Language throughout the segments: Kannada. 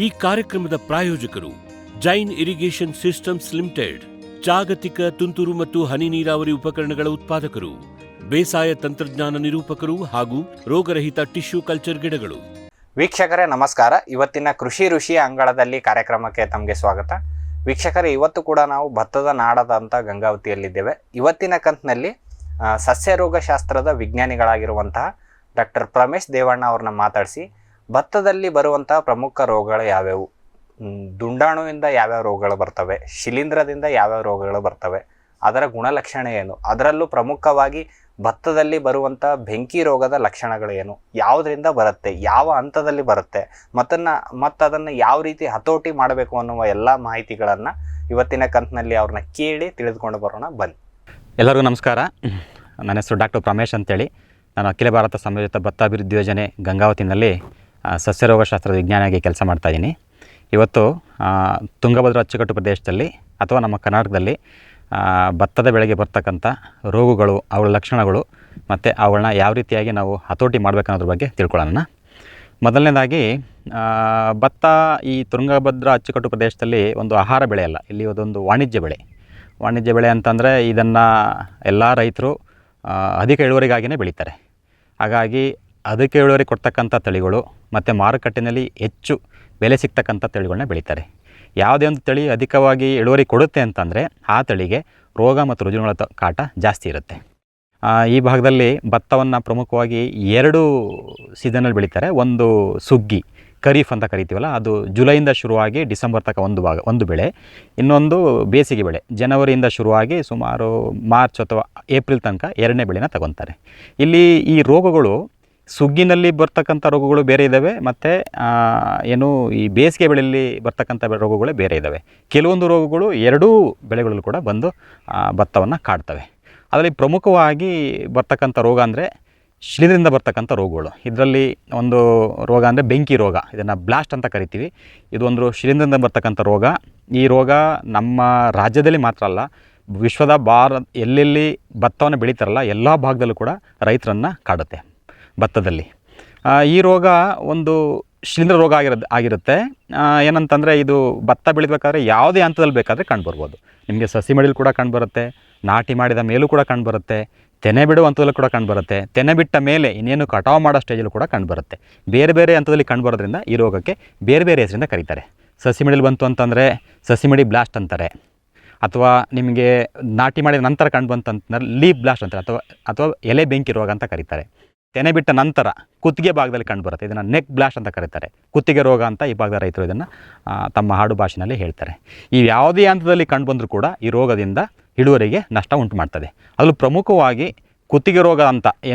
ಈ ಕಾರ್ಯಕ್ರಮದ ಪ್ರಾಯೋಜಕರು ಜೈನ್ ಇರಿಗೇಷನ್ ಸಿಸ್ಟಮ್ಸ್ ಲಿಮಿಟೆಡ್, ಜಾಗತಿಕ ತುಂತುರು ಮತ್ತು ಹನಿ ನೀರಾವರಿ ಉಪಕರಣಗಳ ಉತ್ಪಾದಕರು, ಬೇಸಾಯ ತಂತ್ರಜ್ಞಾನ ನಿರೂಪಕರು ಹಾಗೂ ರೋಗರಹಿತ ಟಿಶ್ಯೂ ಕಲ್ಚರ್ ಗಿಡಗಳು. ವೀಕ್ಷಕರೇ ನಮಸ್ಕಾರ. ಇವತ್ತಿನ ಕೃಷಿ ಋಷಿ ಅಂಗಳದಲ್ಲಿ ಕಾರ್ಯಕ್ರಮಕ್ಕೆ ತಮಗೆ ಸ್ವಾಗತ. ವೀಕ್ಷಕರೇ, ಇವತ್ತು ಕೂಡ ನಾವು ಭತ್ತದ ನಾಡದಂಥ ಗಂಗಾವತಿಯಲ್ಲಿದ್ದೇವೆ. ಇವತ್ತಿನ ಕಂತಿನಲ್ಲಿ ಸಸ್ಯ ರೋಗಶಾಸ್ತ್ರದ ವಿಜ್ಞಾನಿಗಳಾಗಿರುವಂತಹ ಡಾಕ್ಟರ್ ಪ್ರಮೇಶ್ ದೇವಣ್ಣ ಅವ್ರನ್ನ ಮಾತಾಡಿಸಿ ಭತ್ತದಲ್ಲಿ ಬರುವಂತಹ ಪ್ರಮುಖ ರೋಗಗಳು ಯಾವ್ಯಾವು, ದುಂಡಾಣುವಿಂದ ಯಾವ್ಯಾವ ರೋಗಗಳು ಬರ್ತವೆ, ಶಿಲೀಂಧ್ರದಿಂದ ಯಾವ್ಯಾವ ರೋಗಗಳು ಬರ್ತವೆ, ಅದರ ಗುಣಲಕ್ಷಣ ಏನು, ಅದರಲ್ಲೂ ಪ್ರಮುಖವಾಗಿ ಭತ್ತದಲ್ಲಿ ಬರುವಂಥ ಬೆಂಕಿ ರೋಗದ ಲಕ್ಷಣಗಳು ಏನು, ಯಾವುದರಿಂದ ಬರುತ್ತೆ, ಯಾವ ಹಂತದಲ್ಲಿ ಬರುತ್ತೆ, ಅದನ್ನು ಯಾವ ರೀತಿ ಹತೋಟಿ ಮಾಡಬೇಕು ಅನ್ನುವ ಎಲ್ಲ ಮಾಹಿತಿಗಳನ್ನು ಇವತ್ತಿನ ಕಂತಿನಲ್ಲಿ ಅವ್ರನ್ನ ಕೇಳಿ ತಿಳಿದುಕೊಂಡು ಬರೋಣ. ಬನ್ನಿ. ಎಲ್ಲರಿಗೂ ನಮಸ್ಕಾರ. ನನ್ನ ಹೆಸರು ಡಾಕ್ಟರ್ ಪ್ರಮೇಶ್ ಅಂತೇಳಿ. ನಾನು ಅಖಿಲ ಭಾರತ ಸಂಯೋಜಿತ ಭತ್ತ ಅಭಿವೃದ್ಧಿ ಯೋಜನೆ ಗಂಗಾವತಿನಲ್ಲಿ ಸಸ್ಯರೋಗಶಾಸ್ತ್ರದ ವಿಜ್ಞಾನಿಯಾಗಿ ಕೆಲಸ ಮಾಡ್ತಾಯಿದ್ದೀನಿ. ಇವತ್ತು ತುಂಗಭದ್ರಾ ಅಚ್ಚುಕಟ್ಟು ಪ್ರದೇಶದಲ್ಲಿ ಅಥವಾ ನಮ್ಮ ಕರ್ನಾಟಕದಲ್ಲಿ ಭತ್ತದ ಬೆಳೆಗೆ ಬರ್ತಕ್ಕಂಥ ರೋಗಗಳು, ಅವುಗಳ ಲಕ್ಷಣಗಳು ಮತ್ತು ಅವುಗಳನ್ನ ಯಾವ ರೀತಿಯಾಗಿ ನಾವು ಹತೋಟಿ ಮಾಡಬೇಕನ್ನೋದ್ರ ಬಗ್ಗೆ ತಿಳ್ಕೊಳ್ಳೋಣ. ಮೊದಲನೇದಾಗಿ, ಭತ್ತ ಈ ತುಂಗಭದ್ರಾ ಅಚ್ಚುಕಟ್ಟು ಪ್ರದೇಶದಲ್ಲಿ ಒಂದು ಆಹಾರ ಬೆಳೆ ಅಲ್ಲ, ಇಲ್ಲಿ ಅದೊಂದು ವಾಣಿಜ್ಯ ಬೆಳೆ. ವಾಣಿಜ್ಯ ಬೆಳೆ ಅಂತಂದರೆ ಇದನ್ನು ಎಲ್ಲ ರೈತರು ಅಧಿಕ ಇಳುವರಿಗಾಗಿಯೇ ಬೆಳೀತಾರೆ. ಹಾಗಾಗಿ ಅದಕ್ಕೆ ಇಳುವರಿ ಕೊಡ್ತಕ್ಕಂಥ ತಳಿಗಳು ಮತ್ತು ಮಾರುಕಟ್ಟೆಯಲ್ಲಿ ಹೆಚ್ಚು ಬೆಲೆ ಸಿಗ್ತಕ್ಕಂಥ ತಳಿಗಳನ್ನ ಬೆಳೀತಾರೆ. ಯಾವುದೇ ಒಂದು ತಳಿ ಅಧಿಕವಾಗಿ ಇಳುವರಿ ಕೊಡುತ್ತೆ ಅಂತಂದರೆ ಆ ತಳಿಗೆ ರೋಗ ಮತ್ತು ರುಜಿನಗಳ ಕಾಟ ಜಾಸ್ತಿ ಇರುತ್ತೆ. ಈ ಭಾಗದಲ್ಲಿ ಭತ್ತವನ್ನು ಪ್ರಮುಖವಾಗಿ 2 ಸೀಸನಲ್ಲಿ ಬೆಳೀತಾರೆ. ಒಂದು ಸುಗ್ಗಿ, ಖರೀಫ್ ಅಂತ ಕರಿತೀವಲ್ಲ, ಅದು ಜುಲೈಯಿಂದ ಶುರುವಾಗಿ ಡಿಸೆಂಬರ್ ತನಕ ಒಂದು ಬೆಳೆ. ಇನ್ನೊಂದು ಬೇಸಿಗೆ ಬೆಳೆ, ಜನವರಿಯಿಂದ ಶುರುವಾಗಿ ಸುಮಾರು ಮಾರ್ಚ್ ಅಥವಾ ಏಪ್ರಿಲ್ ತನಕ 2ನೇ ಬೆಳೆನ ತಗೊತಾರೆ. ಇಲ್ಲಿ ಈ ರೋಗಗಳು ಸುಗ್ಗಿನಲ್ಲಿ ಬರ್ತಕ್ಕಂಥ ರೋಗಗಳು ಬೇರೆ ಇದ್ದಾವೆ, ಮತ್ತು ಈ ಬೇಸಿಗೆ ಬೆಳೆಯಲ್ಲಿ ಬರ್ತಕ್ಕಂಥ ರೋಗಗಳೇ ಬೇರೆ ಇದ್ದಾವೆ. ಕೆಲವೊಂದು ರೋಗಗಳು 2 ಬೆಳೆಗಳಲ್ಲೂ ಕೂಡ ಬಂದು ಭತ್ತವನ್ನು ಕಾಡ್ತವೆ. ಅದರಲ್ಲಿ ಪ್ರಮುಖವಾಗಿ ಬರ್ತಕ್ಕಂಥ ರೋಗ ಅಂದರೆ ಶಿಲೀಂಧ್ರದಿಂದ ಬರ್ತಕ್ಕಂಥ ರೋಗಗಳು. ಇದರಲ್ಲಿ ಒಂದು ರೋಗ ಅಂದರೆ ಬೆಂಕಿ ರೋಗ, ಇದನ್ನು ಬ್ಲಾಸ್ಟ್ ಅಂತ ಕರಿತೀವಿ. ಇದು ಒಂದು ಶಿಲೀಂಧ್ರದಿಂದ ಬರ್ತಕ್ಕಂಥ ರೋಗ. ಈ ರೋಗ ನಮ್ಮ ರಾಜ್ಯದಲ್ಲಿ ಮಾತ್ರ ಅಲ್ಲ, ವಿಶ್ವದ ಎಲ್ಲೆಲ್ಲಿ ಭತ್ತವನ್ನು ಬೆಳೀತಾರಲ್ಲ ಎಲ್ಲ ಭಾಗದಲ್ಲೂ ಕೂಡ ರೈತರನ್ನು ಕಾಡುತ್ತೆ ಭತ್ತದಲ್ಲಿ. ಈ ರೋಗ ಒಂದು ಶಿಲೀಂಧ್ರ ರೋಗ ಆಗಿರುತ್ತೆ. ಏನಂತಂದರೆ ಇದು ಭತ್ತ ಬೆಳಿಬೇಕಾದ್ರೆ ಯಾವುದೇ ಹಂತದಲ್ಲಿ ಬೇಕಾದರೆ ಕಂಡುಬರ್ಬೋದು. ನಿಮಗೆ ಸಸಿ ಮಡಿಲಿ ಕೂಡ ಕಂಡುಬರುತ್ತೆ, ನಾಟಿ ಮಾಡಿದ ಮೇಲೂ ಕೂಡ ಕಂಡುಬರುತ್ತೆ, ತೆನೆ ಬಿಡುವ ಹಂತದಲ್ಲೂ ಕೂಡ ಕಂಡುಬರುತ್ತೆ, ತೆನೆ ಬಿಟ್ಟ ಮೇಲೆ ಇನ್ನೇನು ಕಟಾವು ಮಾಡೋ ಸ್ಟೇಜಲ್ಲೂ ಕೂಡ ಕಂಡುಬರುತ್ತೆ. ಬೇರೆ ಬೇರೆ ಹಂತದಲ್ಲಿ ಕಂಡುಬರೋದ್ರಿಂದ ಈ ರೋಗಕ್ಕೆ ಬೇರೆ ಬೇರೆ ಹೆಸರಿಂದ ಕರೀತಾರೆ. ಸಸಿ ಮಡಿಲಿ ಬಂತು ಅಂತಂದರೆ ಸಸಿ ಮಡಿ ಬ್ಲಾಸ್ಟ್ ಅಂತಾರೆ, ಅಥವಾ ನಿಮಗೆ ನಾಟಿ ಮಾಡಿದ ನಂತರ ಕಂಡು ಬಂತು ಅಂತಂದರೆ ಲೀಫ್ ಬ್ಲಾಸ್ಟ್ ಅಂತಾರೆ, ಅಥವಾ ಎಲೆ ಬೆಂಕಿ ರೋಗ ಅಂತ ಕರೀತಾರೆ. ತೆನೆ ಬಿಟ್ಟ ನಂತರ ಕುತ್ತಿಗೆ ಭಾಗದಲ್ಲಿ ಕಂಡುಬರುತ್ತೆ, ಇದನ್ನು ನೆಕ್ ಬ್ಲಾಸ್ಟ್ ಅಂತ ಕರೀತಾರೆ. ಕುತ್ತಿಗೆ ರೋಗ ಅಂತ ಈ ಭಾಗದ ರೈತರು ಇದನ್ನು ತಮ್ಮ ಹಾಡು ಭಾಷೆಯಲ್ಲಿ ಹೇಳ್ತಾರೆ. ಈ ಯಾವುದೇ ಹಂತದಲ್ಲಿ ಕಂಡುಬಂದರೂ ಕೂಡ ಈ ರೋಗದಿಂದ ಇಳುವರಿಗೆ ನಷ್ಟ ಉಂಟು ಮಾಡ್ತದೆ. ಅದರಲ್ಲೂ ಪ್ರಮುಖವಾಗಿ ಕುತ್ತಿಗೆ ರೋಗ ಅಂತ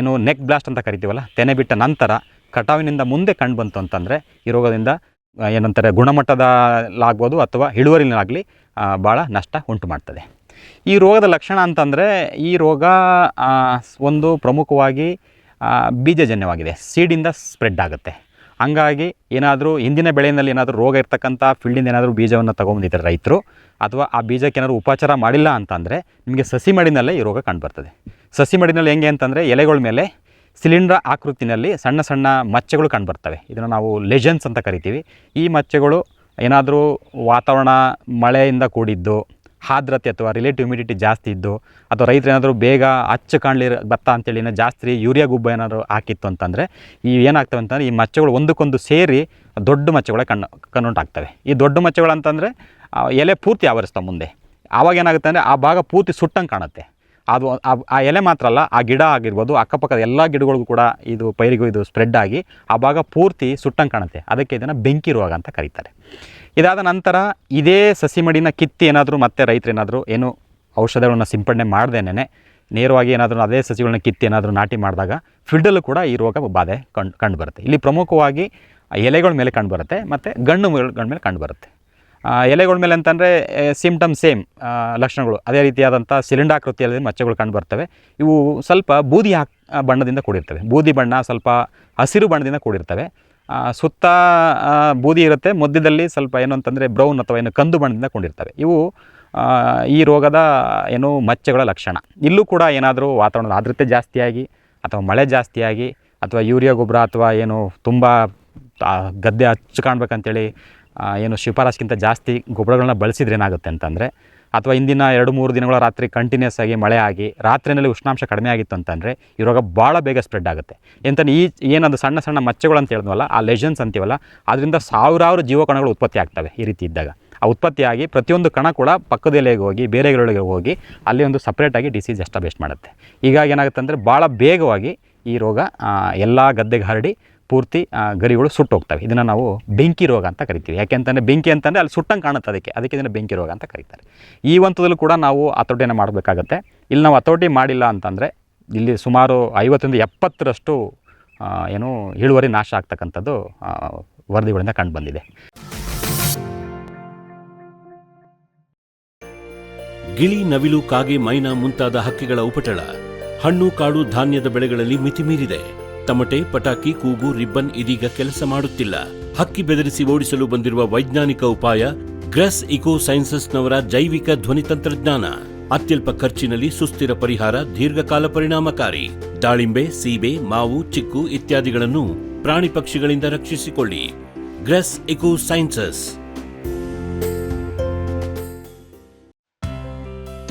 ನೆಕ್ ಬ್ಲಾಸ್ಟ್ ಅಂತ ಕರಿತೀವಲ್ಲ, ತೆನೆ ಬಿಟ್ಟ ನಂತರ ಕಟಾವಿನಿಂದ ಮುಂದೆ ಕಂಡುಬಂತು ಅಂತಂದರೆ ಈ ರೋಗದಿಂದ ಗುಣಮಟ್ಟದಲ್ಲಾಗ್ಬೋದು ಅಥವಾ ಇಳುವರಿನಾಗಲಿ ಭಾಳ ನಷ್ಟ ಉಂಟು ಮಾಡ್ತದೆ. ಈ ರೋಗದ ಲಕ್ಷಣ ಅಂತಂದರೆ, ಈ ರೋಗ ಒಂದು ಪ್ರಮುಖವಾಗಿ ಬೀಜಜನ್ಯವಾಗಿದೆ, ಸೀಡಿಂದ ಸ್ಪ್ರೆಡ್ ಆಗುತ್ತೆ. ಹಂಗಾಗಿ ಏನಾದರೂ ಹಿಂದಿನ ಬೆಳೆಯಲ್ಲಿ ಏನಾದರೂ ರೋಗ ಇರ್ತಕ್ಕಂಥ ಫೀಲ್ಡಿಂದ ಏನಾದರೂ ಬೀಜವನ್ನು ತೊಗೊಂಬಂದಿದ್ದಾರೆ ರೈತರು, ಅಥವಾ ಆ ಬೀಜಕ್ಕೆ ಏನಾದರೂ ಉಪಚಾರ ಮಾಡಿಲ್ಲ ಅಂತಂದರೆ ನಿಮಗೆ ಸಸಿ ಮಡಿನಲ್ಲೇ ಈ ರೋಗ ಕಂಡುಬರ್ತದೆ. ಸಸಿ ಮಡಿನಲ್ಲಿ ಹೆಂಗೆ ಅಂತಂದರೆ ಎಲೆಗಳ ಮೇಲೆ ಸಿಲಿಂಡ್ರ ಆಕೃತಿನಲ್ಲಿ ಸಣ್ಣ ಸಣ್ಣ ಮಚ್ಚೆಗಳು ಕಂಡುಬರ್ತವೆ. ಇದನ್ನು ನಾವು ಲೆಜನ್ಸ್ ಅಂತ ಕರಿತೀವಿ. ಈ ಮಚ್ಚೆಗಳು ಏನಾದರೂ ವಾತಾವರಣ ಮಳೆಯಿಂದ ಕೂಡಿದ್ದು, ಆರ್ದ್ರತೆ ಅಥವಾ ರಿಲೇಟಿವ್ ಹ್ಯುಮಿಡಿಟಿ ಜಾಸ್ತಿ ಇದ್ದು, ಅಥವಾ ರೈತರು ಏನಾದರೂ ಬೇಗ ಅಚ್ಚು ಕಾಣಲಿ ಭತ್ತ ಅಂತೇಳಿ ಜಾಸ್ತಿ ಯೂರಿಯಾ ಗುಬ್ಬ ಏನಾದರೂ ಹಾಕಿತ್ತು ಅಂತಂದರೆ ಏನಾಗ್ತವೆ ಅಂತಂದರೆ ಈ ಮಚ್ಚೆಗಳು ಒಂದಕ್ಕೊಂದು ಸೇರಿ ದೊಡ್ಡ ಮಚ್ಚೆಗಳೇ ಕನ್ನುಂಟಾಗ್ತವೆ. ಈ ದೊಡ್ಡ ಮಚ್ಚೆಗಳು ಅಂತಂದರೆ ಎಲೆ ಪೂರ್ತಿ ಆವರಿಸ್ತಾವೆ ಮುಂದೆ. ಆವಾಗ ಏನಾಗುತ್ತೆ ಅಂದರೆ ಆ ಭಾಗ ಪೂರ್ತಿ ಸುಟ್ಟಂಗೆ ಕಾಣುತ್ತೆ. ಅದು ಆ ಎಲೆ ಮಾತ್ರ ಅಲ್ಲ, ಆ ಗಿಡ ಆಗಿರ್ಬೋದು, ಅಕ್ಕಪಕ್ಕದ ಎಲ್ಲ ಗಿಡಗಳಿಗೂ ಕೂಡ ಇದು ಪೈರಿಗೂ ಇದು ಸ್ಪ್ರೆಡ್ ಆಗಿ ಆ ಭಾಗ ಪೂರ್ತಿ ಸುಟ್ಟಂಗೆ ಕಾಣುತ್ತೆ. ಅದಕ್ಕೆ ಇದನ್ನು ಬೆಂಕಿ ರೋಗ ಅಂತ ಕರೀತಾರೆ. ಇದಾದ ನಂತರ ಇದೇ ಸಸಿ ಮಡಿನ ಕಿತ್ತಿ ಏನಾದರೂ ಮತ್ತೆ ರೈತರು ಏನಾದರೂ ಔಷಧಗಳನ್ನು ಸಿಂಪಡಣೆ ಮಾಡ್ದೇನೆ ನೇರವಾಗಿ ಏನಾದರೂ ಅದೇ ಸಸಿಗಳನ್ನ ಕಿತ್ತಿ ಏನಾದರೂ ನಾಟಿ ಮಾಡಿದಾಗ ಫೀಲ್ಡಲ್ಲೂ ಕೂಡ ಈ ರೋಗ ಬಾಧೆ ಕಂಡುಬರುತ್ತೆ. ಇಲ್ಲಿ ಪ್ರಮುಖವಾಗಿ ಎಲೆಗಳ ಮೇಲೆ ಕಂಡುಬರುತ್ತೆ ಮತ್ತು ಗಣ್ಣುಗಳ ಮೇಲೆ ಕಂಡುಬರುತ್ತೆ. ಎಲೆಗಳ ಮೇಲೆ ಅಂತಂದರೆ ಸಿಂಪ್ಟಮ್ ಸೇಮ್ ಲಕ್ಷಣಗಳು ಅದೇ ರೀತಿಯಾದಂಥ ಸಿಲಿಂಡಾಕೃತಿಯಲ್ಲಿ ಮಚ್ಚೆಗಳು ಕಂಡುಬರ್ತವೆ. ಇವು ಸ್ವಲ್ಪ ಬೂದಿ ಬಣ್ಣದಿಂದ ಕೂಡಿರ್ತವೆ. ಬೂದಿ ಬಣ್ಣ ಸ್ವಲ್ಪ ಹಸಿರು ಬಣ್ಣದಿಂದ ಕೂಡಿರ್ತವೆ. ಸುತ್ತ ಬೂದಿ ಇರುತ್ತೆ, ಮಧ್ಯದಲ್ಲಿ ಸ್ವಲ್ಪ ಅಂತಂದರೆ ಬ್ರೌನ್ ಅಥವಾ ಕಂದು ಬಣ್ಣದಿಂದ ಕೊಂಡಿರ್ತವೆ. ಇವು ಈ ರೋಗದ ಮಚ್ಚೆಗಳ ಲಕ್ಷಣ. ಇಲ್ಲೂ ಕೂಡ ಏನಾದರೂ ವಾತಾವರಣದ ಆರ್ದ್ರತೆ ಜಾಸ್ತಿಯಾಗಿ ಅಥವಾ ಮಳೆ ಜಾಸ್ತಿಯಾಗಿ ಅಥವಾ ಯೂರಿಯಾ ಗೊಬ್ಬರ ಅಥವಾ ತುಂಬ ಗದ್ದೆ ಹಚ್ಚು ಕಾಣಬೇಕಂತೇಳಿ ಏನು ಶಿಫಾರಸ್ಗಿಂತ ಜಾಸ್ತಿ ಗೊಬ್ಬರಗಳನ್ನ ಬಳಸಿದ್ರೆ ಏನಾಗುತ್ತೆ ಅಂತಂದರೆ, ಅಥವಾ ಇಂದಿನ 2-3 ದಿನಗಳ ರಾತ್ರಿ ಕಂಟಿನ್ಯೂಸ್ ಆಗಿ ಮಳೆ ಆಗಿ ರಾತ್ರಿಯಲ್ಲಿ ಉಷ್ಣಾಂಶ ಕಡಿಮೆ ಆಗಿತ್ತು ಅಂತಂದರೆ ಈ ರೋಗ ಭಾಳ ಬೇಗ ಸ್ಪ್ರೆಡ್ ಆಗುತ್ತೆ. ಎಂತ ಏನದು ಸಣ್ಣ ಸಣ್ಣ ಮಚ್ಚೆಗಳು ಅಂತ ಹೇಳಿದ್ವಲ್ಲ, ಆ ಲೆಜನ್ಸ್ ಅಂತೀವಲ್ಲ, ಅದರಿಂದ ಸಾವಿರಾರು ಜೀವಕಣಗಳು ಉತ್ಪತ್ತಿ ಆಗ್ತವೆ. ಈ ರೀತಿ ಇದ್ದಾಗ ಆ ಉತ್ಪತ್ತಿಯಾಗಿ ಪ್ರತಿಯೊಂದು ಕಣ ಕೂಡ ಪಕ್ಕದ ಎಲೆಗೆ ಹೋಗಿ ಬೇರೆ ಗಿಡಗಳಿಗೆ ಹೋಗಿ ಅಲ್ಲಿ ಒಂದು ಸಪ್ರೇಟಾಗಿ ಡಿಸೀಸ್ ಎಸ್ಟಾಬ್ಲಿಷ್ ಮಾಡುತ್ತೆ. ಹೀಗಾಗಿ ಏನಾಗುತ್ತೆ ಅಂದರೆ ಭಾಳ ಬೇಗವಾಗಿ ಈ ರೋಗ ಎಲ್ಲ ಗದ್ದೆಗೆ ಹರಡಿ ಪೂರ್ತಿ ಗರಿಗಳು ಸುಟ್ಟೋಗ್ತವೆ. ಇದನ್ನು ನಾವು ಬೆಂಕಿ ರೋಗ ಅಂತ ಕರಿತೀವಿ. ಯಾಕೆಂತಂದರೆ ಬೆಂಕಿ ಅಂತಂದರೆ ಅಲ್ಲಿ ಸುಟ್ಟಂಗೆ ಕಾಣುತ್ತೆ, ಅದಕ್ಕೆ ಇದನ್ನು ಬೆಂಕಿ ರೋಗ ಅಂತ ಕರೀತಾರೆ. ಈ ಹಂತದಲ್ಲೂ ಕೂಡ ನಾವು ಹತೋಟಿಯನ್ನು ಮಾಡಬೇಕಾಗತ್ತೆ. ಇಲ್ಲಿ ನಾವು ಹತೋಟಿ ಮಾಡಿಲ್ಲ ಅಂತಂದರೆ ಇಲ್ಲಿ ಸುಮಾರು 50-70ರಷ್ಟು ಏನು ಇಳುವರಿ ನಾಶ ಆಗ್ತಕ್ಕಂಥದ್ದು ವರದಿಗಳಿಂದ ಕಂಡು ಬಂದಿದೆ. ಗಿಳಿ, ನವಿಲು, ಕಾಗೆ, ಮೈನಾ ಮುಂತಾದ ಹಕ್ಕಿಗಳ ಉಪಟಳ ಹಣ್ಣು, ಕಾಳು, ಧಾನ್ಯದ ಬೆಳೆಗಳಲ್ಲಿ ಮಿತಿಮೀರಿದೆ. ತಮಟೆ, ಪಟಾಕಿ, ಕೂಗು, ರಿಬ್ಬನ್ ಇದೀಗ ಕೆಲಸ ಮಾಡುತ್ತಿಲ್ಲ. ಹಕ್ಕಿ ಬೆದರಿಸಿ ಓಡಿಸಲು ಬಂದಿರುವ ವೈಜ್ಞಾನಿಕ ಉಪಾಯ ಗ್ರೆಸ್ ಇಕೋ ಸೈನ್ಸಸ್ನವರ ಜೈವಿಕ ಧ್ವನಿ ತಂತ್ರಜ್ಞಾನ. ಅತ್ಯಲ್ಪ ಖರ್ಚಿನಲ್ಲಿ ಸುಸ್ಥಿರ ಪರಿಹಾರ, ದೀರ್ಘಕಾಲ ಪರಿಣಾಮಕಾರಿ. ದಾಳಿಂಬೆ, ಸೀಬೆ, ಮಾವು, ಚಿಕ್ಕು ಇತ್ಯಾದಿಗಳನ್ನು ಪ್ರಾಣಿ ಪಕ್ಷಿಗಳಿಂದ ರಕ್ಷಿಸಿಕೊಳ್ಳಿ. Grace eco sciences.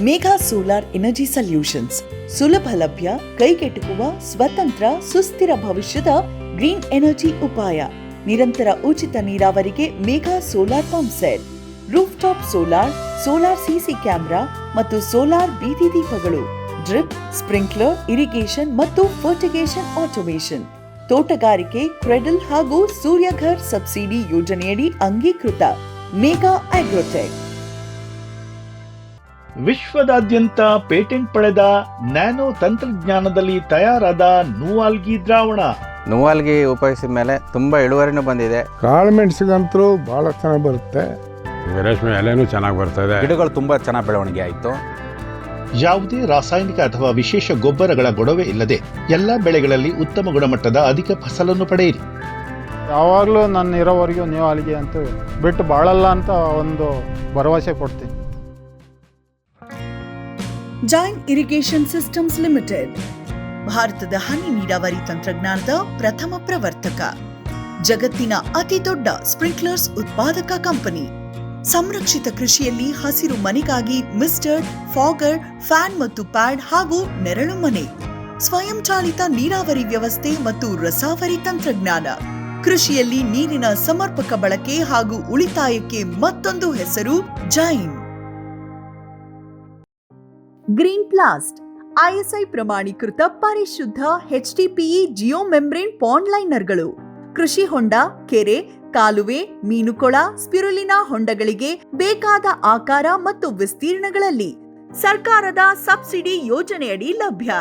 Megha solar energy solutions ಸುಲಭ ಲಭ್ಯ, ಕೈಗೆಟುಕುವ, ಸ್ವತಂತ್ರ, ಸುಸ್ಥಿರ ಭವಿಷ್ಯದ ಗ್ರೀನ್ ಎನರ್ಜಿ ಉಪಾಯ. ನಿರಂತರ ಉಚಿತ ನೀರಾವರಿಗೆ Megha solar pump set, roof top solar, solar CC camera ಮತ್ತು ಸೋಲಾರ್ ಬೀದಿ ದೀಪಗಳು, ಡ್ರಿಪ್, ಸ್ಪ್ರಿಂಕ್ಲರ್, ಇರಿಗೇಷನ್ ಮತ್ತು ಫರ್ಟಿಗೇಷನ್ ಆಟೋಮೇಷನ್, ತೋಟಗಾರಿಕೆ, ಕ್ರೆಡಲ್ ಹಾಗೂ ಸೂರ್ಯಘರ್ ಸಬ್ಸಿಡಿ ಯೋಜನೆಯಡಿ ಅಂಗೀಕೃತ. ಮೇಘಾ ಆಗ್ರೋಟೆಕ್. ವಿಶ್ವದಾದ್ಯಂತ ಪೇಟೆಂಟ್ ಪಡೆದ ನ್ಯಾನೋ ತಂತ್ರಜ್ಞಾನದಲ್ಲಿ ತಯಾರಾದ ನೂವಾಲ್ಗಿ ದ್ರಾವಣ. ನೂವಾಲ್ಗಿ ಉಪಯೋಗಿಸಿದ ಮೇಲೆ ತುಂಬ ಇಳುವರಿನೂ ಬಂದಿದೆ. ಕಾಳು ಮೆಣಸಿಗಂತೂ ಭಾಳ ಚೆನ್ನಾಗಿ ಬರುತ್ತೆ. ರೇಷ್ಮೆ ಎಲೆನೂ ಚೆನ್ನಾಗಿ ಬರ್ತದೆ. ಗಿಡಗಳು ತುಂಬ ಚೆನ್ನಾಗಿ ಬೆಳವಣಿಗೆ ಆಯಿತು. ಯಾವುದೇ ರಾಸಾಯನಿಕ ಅಥವಾ ವಿಶೇಷ ಗೊಬ್ಬರಗಳ ಗೊಡವೆ ಇಲ್ಲದೆ ಎಲ್ಲ ಬೆಳೆಗಳಲ್ಲಿ ಉತ್ತಮ ಗುಣಮಟ್ಟದ ಅಧಿಕ ಫಸಲನ್ನು ಪಡೆಯಿರಿ. ಯಾವಾಗಲೂ ನನ್ನ ಇರೋವರೆಗೂ ನೀವು ಅಲ್ಲಿಗೆ ಅಂತ ಬಿಟ್ಟು ಬಾಳಲ್ಲ ಅಂತ ಒಂದು ಭರವಸೆ ಕೊಡ್ತೀನಿ. ಜೈನ್ ಇರಿಗೇಷನ್ ಸಿಸ್ಟಮ್ಸ್ ಲಿಮಿಟೆಡ್ ಭಾರತದ ಹನಿ ನೀರಾವರಿ ತಂತ್ರಜ್ಞಾನದ ಪ್ರಥಮ ಪ್ರವರ್ತಕ, ಜಗತ್ತಿನ ಅತಿ ದೊಡ್ಡ ಸ್ಪ್ರಿಂಕ್ಲರ್ಸ್ ಉತ್ಪಾದಕ ಕಂಪನಿ. ಸಂರಕ್ಷಿತ ಕೃಷಿಯಲ್ಲಿ ಹಸಿರು ಮನೆಗಾಗಿ ಮಿಸ್ಟರ್, ಫಾಗರ್, ಫ್ಯಾನ್ ಮತ್ತು ಪ್ಯಾಡ್ ಹಾಗೂ ನೆರಳು ಮನೆ, ಸ್ವಯಂ ಚಾಲಿತ ನೀರಾವರಿ ವ್ಯವಸ್ಥೆ ಮತ್ತು ರಸಾವರಿ ತಂತ್ರಜ್ಞಾನ. ಕೃಷಿಯಲ್ಲಿ ನೀರಿನ ಸಮರ್ಪಕ ಬಳಕೆ ಹಾಗೂ ಉಳಿತಾಯಕ್ಕೆ ಮತ್ತೊಂದು ಹೆಸರು ಜೈನ್. ಗ್ರೀನ್ ಪ್ಲಾಸ್ಟ್ ಐಎಸ್ಐ ಪ್ರಮಾಣೀಕೃತ ಪರಿಶುದ್ಧ HDPE ಜಿಯೋ ಮೆಂಬ್ರೇನ್ ಪಾಂಡ್ ಲೈನರ್ಗಳು. ಕೃಷಿ ಹೊಂಡ, ಕೆರೆ, ಕಾಲುವೆ, ಮೀನುಕೊಳ, ಸ್ಪಿರುಲಿನಾ ಹೊಂಡಗಳಿಗೆ ಬೇಕಾದ ಆಕಾರ ಮತ್ತು ವಿಸ್ತೀರ್ಣಗಳಲ್ಲಿ ಸರ್ಕಾರದ ಸಬ್ಸಿಡಿ ಯೋಜನೆಯಡಿ ಲಭ್ಯ.